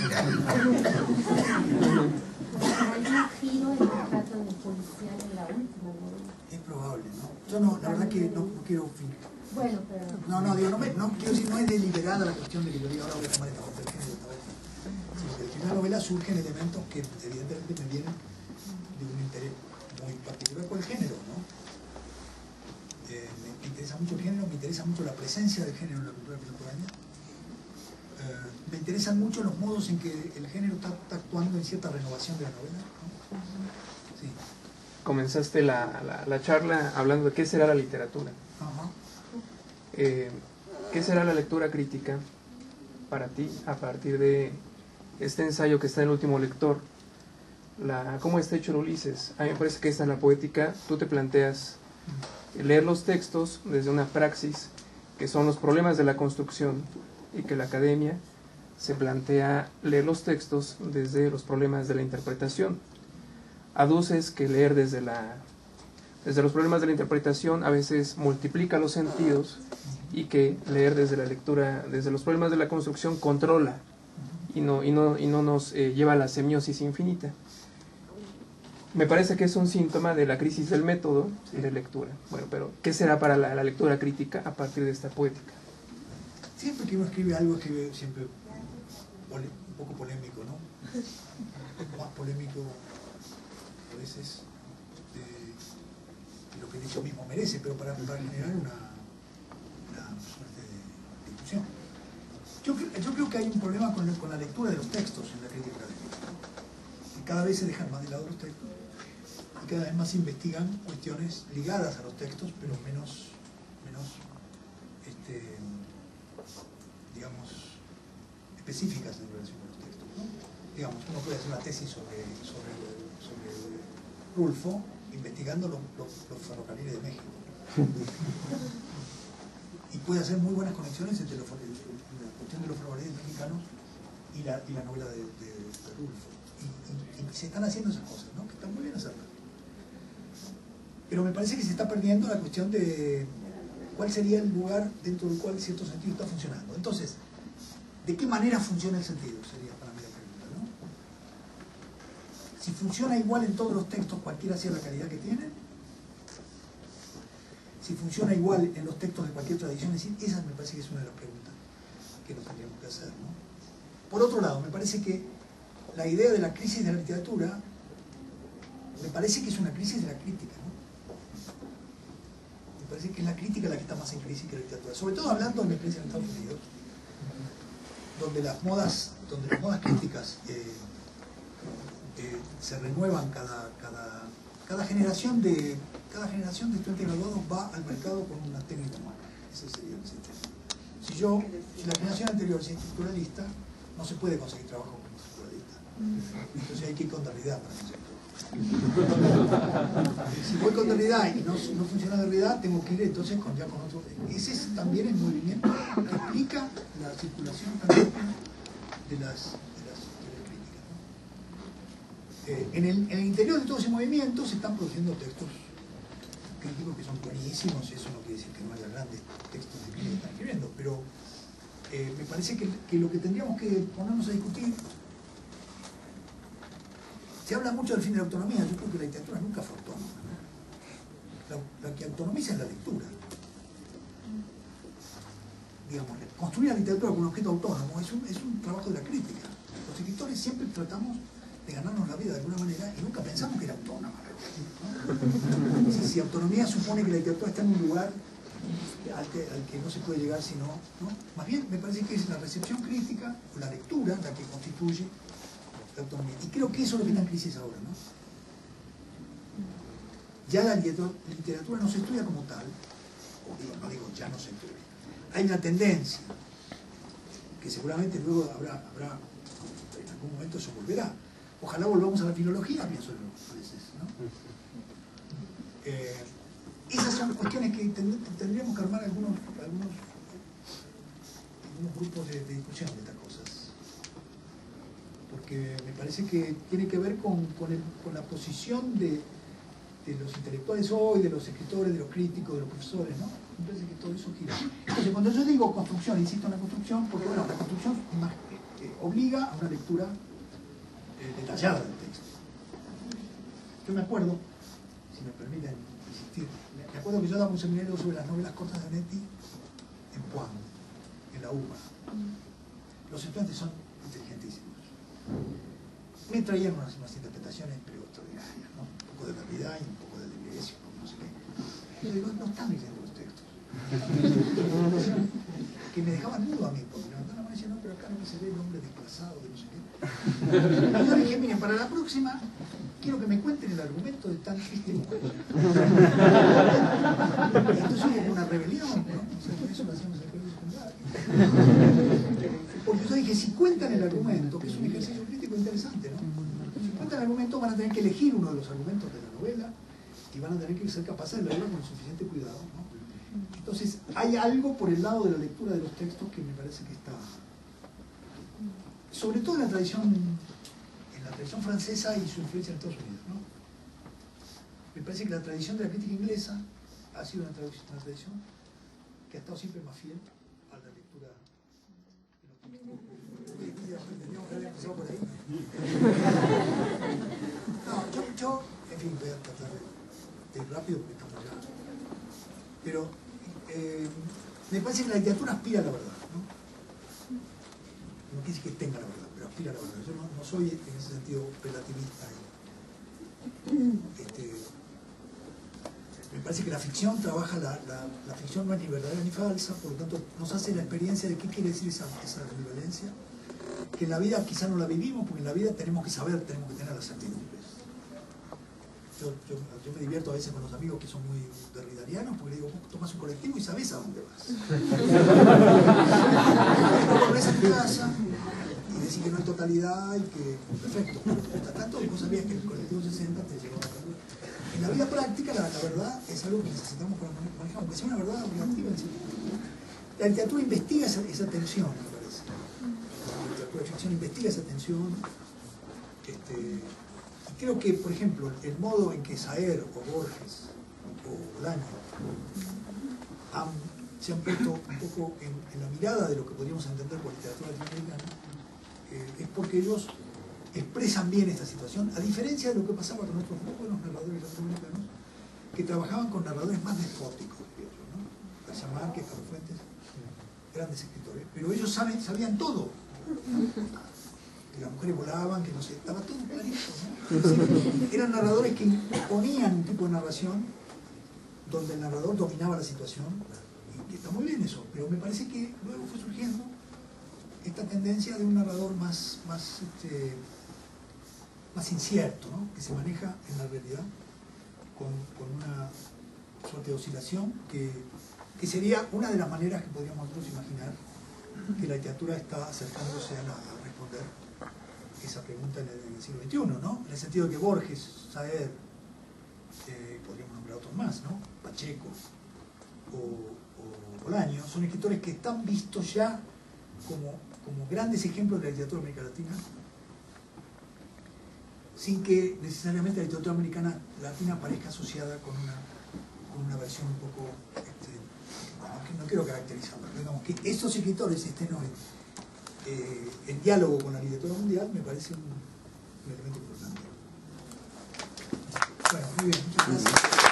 un giro en el trato del policial en la última novela. Es probable, ¿no? Yo no, la verdad que no quiero fingir. Bueno, pero... No quiero decir, no es deliberada la cuestión de que yo diga ahora voy a tomar esta parte del género, esta vez. Sino que en la novela surgen elementos que evidentemente me vienen de un interés muy particular por el género, ¿no? Me interesa mucho el género, me interesa mucho la presencia del género en la cultura contemporánea. Me interesan mucho los modos en que el género está actuando en cierta renovación de la novela, ¿no? Sí. Comenzaste la charla hablando de qué será la literatura. Ajá. ¿Qué será la lectura crítica para ti a partir de este ensayo que está en El último lector? ¿Cómo está hecho el Ulises? A mí me parece que esta en la poética tú te planteas leer los textos desde una praxis que son los problemas de la construcción, y que la academia se plantea leer los textos desde los problemas de la interpretación. Aduces que leer desde los problemas de la interpretación a veces multiplica los sentidos, y que leer desde la lectura, desde los problemas de la construcción, controla y no nos lleva a la semiosis infinita. Me parece que es un síntoma de la crisis del método de lectura. Bueno, pero ¿qué será para la lectura crítica a partir de esta poética? Siempre que uno escribe algo, escribe siempre un poco polémico, ¿no? Un poco más polémico a veces de lo que el hecho mismo merece, pero para generar una suerte de discusión. Yo creo que hay un problema con la lectura de los textos en la crítica académica, ¿no? Que cada vez se dejan más de lado los textos y cada vez más se investigan cuestiones ligadas a los textos, pero menos digamos, específicas en relación con los textos, ¿no? Digamos, uno puede hacer una tesis sobre Rulfo investigando los ferrocarriles de México. Y puede hacer muy buenas conexiones entre la cuestión de los ferrocarriles mexicanos y la novela de Rulfo. Y se están haciendo esas cosas, ¿no? Que están muy bien hacerlas. Pero me parece que se está perdiendo la cuestión de cuál sería el lugar dentro del cual cierto sentido está funcionando. Entonces, ¿de qué manera funciona el sentido? Sería para mí la pregunta, ¿no? Si funciona igual en todos los textos, cualquiera sea la calidad que tienen. Si funciona igual en los textos de cualquier tradición, es decir, esa me parece que es una de las preguntas que nos tendríamos que hacer, ¿no? Por otro lado, me parece que la idea de la crisis de la literatura, me parece que es una crisis de la crítica, ¿no? Me parece que es la crítica la que está más en crisis que la literatura. Sobre todo hablando de mi experiencia en Estados Unidos, donde las modas críticas se renuevan cada generación de estudiantes graduados va al mercado con una técnica nueva. Ese sería el sistema. Si la generación anterior es estructuralista, no se puede conseguir trabajo como estructuralista. Entonces hay que ir con realidad para conseguirlo. Si voy con realidad y no funciona la realidad, tengo que ir entonces con otro. Ese es también el movimiento que explica la circulación también de las críticas, ¿no? En el interior de todo ese movimiento se están produciendo textos críticos que son buenísimos. Eso no quiere decir que no haya grandes textos de crítica que están escribiendo, pero me parece que lo que tendríamos que ponernos a discutir. Se habla mucho del fin de la autonomía. Yo creo que la literatura nunca fue autónoma, ¿no? La que autonomiza es la lectura. Digamos, construir la literatura con un objeto autónomo es un trabajo de la crítica. Los escritores siempre tratamos de ganarnos la vida de alguna manera y nunca pensamos que era autónoma, ¿no? Si autonomía supone que la literatura está en un lugar al que no se puede llegar sino, ¿no? Más bien me parece que es la recepción crítica o la lectura la que constituye la autonomía. Y creo que eso es lo que está en crisis ahora, ¿no? Ya la literatura no se estudia como tal, no digo ya no se estudia. Hay una tendencia que seguramente luego habrá en algún momento se volverá. Ojalá volvamos a la filología, pienso yo, a veces, ¿no? Esas son cuestiones que tendríamos que armar algunos grupos de discusión de estas cosas. Porque me parece que tiene que ver con la posición de los intelectuales hoy, de los escritores, de los críticos, de los profesores, ¿no? Me parece que todo eso gira. Entonces, cuando yo digo construcción, insisto en la construcción, porque bueno, la construcción obliga a una lectura detallada del texto. Yo me acuerdo, si me permiten insistir, me acuerdo que yo daba un seminario sobre las novelas cortas de Onetti en Puan, en la UBA. Los estudiantes son inteligentísimos. Me traían unas interpretaciones pero extraordinarias, ¿no? Un poco de realidad y un poco de Deleuze, un poco no sé qué. Y yo digo, no están leyendo los textos. Que me dejaban mudo a mí, porque levantaban la mano y decían, no, pero acá no se ve el hombre desplazado, de no sé qué. Y yo dije, miren, para la próxima quiero que me cuenten el argumento de tan triste mujer. Entonces hubo una rebelión, ¿no? O sea, por eso lo hacíamos en el colegio secundario. Porque yo dije, si cuentan el argumento, que es un ejercicio crítico interesante, ¿no? Si cuentan el argumento, van a tener que elegir uno de los argumentos de la novela y van a tener que ser capaces de leerlo con suficiente cuidado, ¿no? Entonces, hay algo por el lado de la lectura de los textos que me parece que está, sobre todo en la tradición francesa y su influencia en Estados Unidos, ¿no? Me parece que la tradición de la crítica inglesa ha sido una tradición que ha estado siempre más fiel a la lectura de los textos. Tendríamos que haber empezado por ahí. No, yo, en fin, voy a tratar de ir rápido porque estamos ya. Pero me parece que la literatura aspira a la verdad, ¿no? No quiere decir que tenga la verdad, pero aspira a la verdad. Yo no soy en ese sentido relativista. Me parece que la ficción trabaja, la ficción no es ni verdadera ni falsa, por lo tanto nos hace la experiencia de qué quiere decir esa ambivalencia, que en la vida quizá no la vivimos, porque en la vida tenemos que saber, tenemos que tener las certidumbres. Yo me divierto a veces con los amigos que son muy derridarianos, porque le digo, vos tomás un colectivo y sabés a dónde vas. Luego volvés a tu casa y decís que no hay totalidad y que, perfecto, pero tanto vos sabías que el colectivo 60 te llegó a la verdad. En la vida práctica la verdad es algo que necesitamos para manejar, aunque sea una verdad relativa en sí. La literatura investiga esa tensión, me parece. La literatura de ficción investiga esa tensión. Creo que, por ejemplo, el modo en que Saer o Borges o Bolaño se han puesto un poco en la mirada de lo que podríamos entender por literatura latinoamericana, es porque ellos expresan bien esta situación, a diferencia de lo que pasaba con otros buenos narradores latinoamericanos que trabajaban con narradores más despóticos, ¿no? García Márquez, Carlos Fuentes, grandes escritores, pero ellos sabían todo. Que las mujeres volaban, que no sé, estaba todo clarito, ¿no? Eran narradores que imponían un tipo de narración donde el narrador dominaba la situación, y que está muy bien eso, pero me parece que luego fue surgiendo esta tendencia de un narrador más incierto, ¿no? Que se maneja en la realidad con una suerte de oscilación que sería una de las maneras que podríamos nosotros imaginar que la literatura está acercándose a responder esa pregunta en el siglo XXI, ¿no? En el sentido de que Borges, Saer, podríamos nombrar otros más, ¿no? Pacheco o Bolaño, son escritores que están vistos ya como grandes ejemplos de la literatura americana latina, sin que necesariamente la literatura americana latina parezca asociada con una versión un poco, no quiero caracterizarla, pero digamos que estos escritores estén hoy en diálogo con la literatura mundial, me parece un elemento importante. Bueno, muy bien, muchas gracias.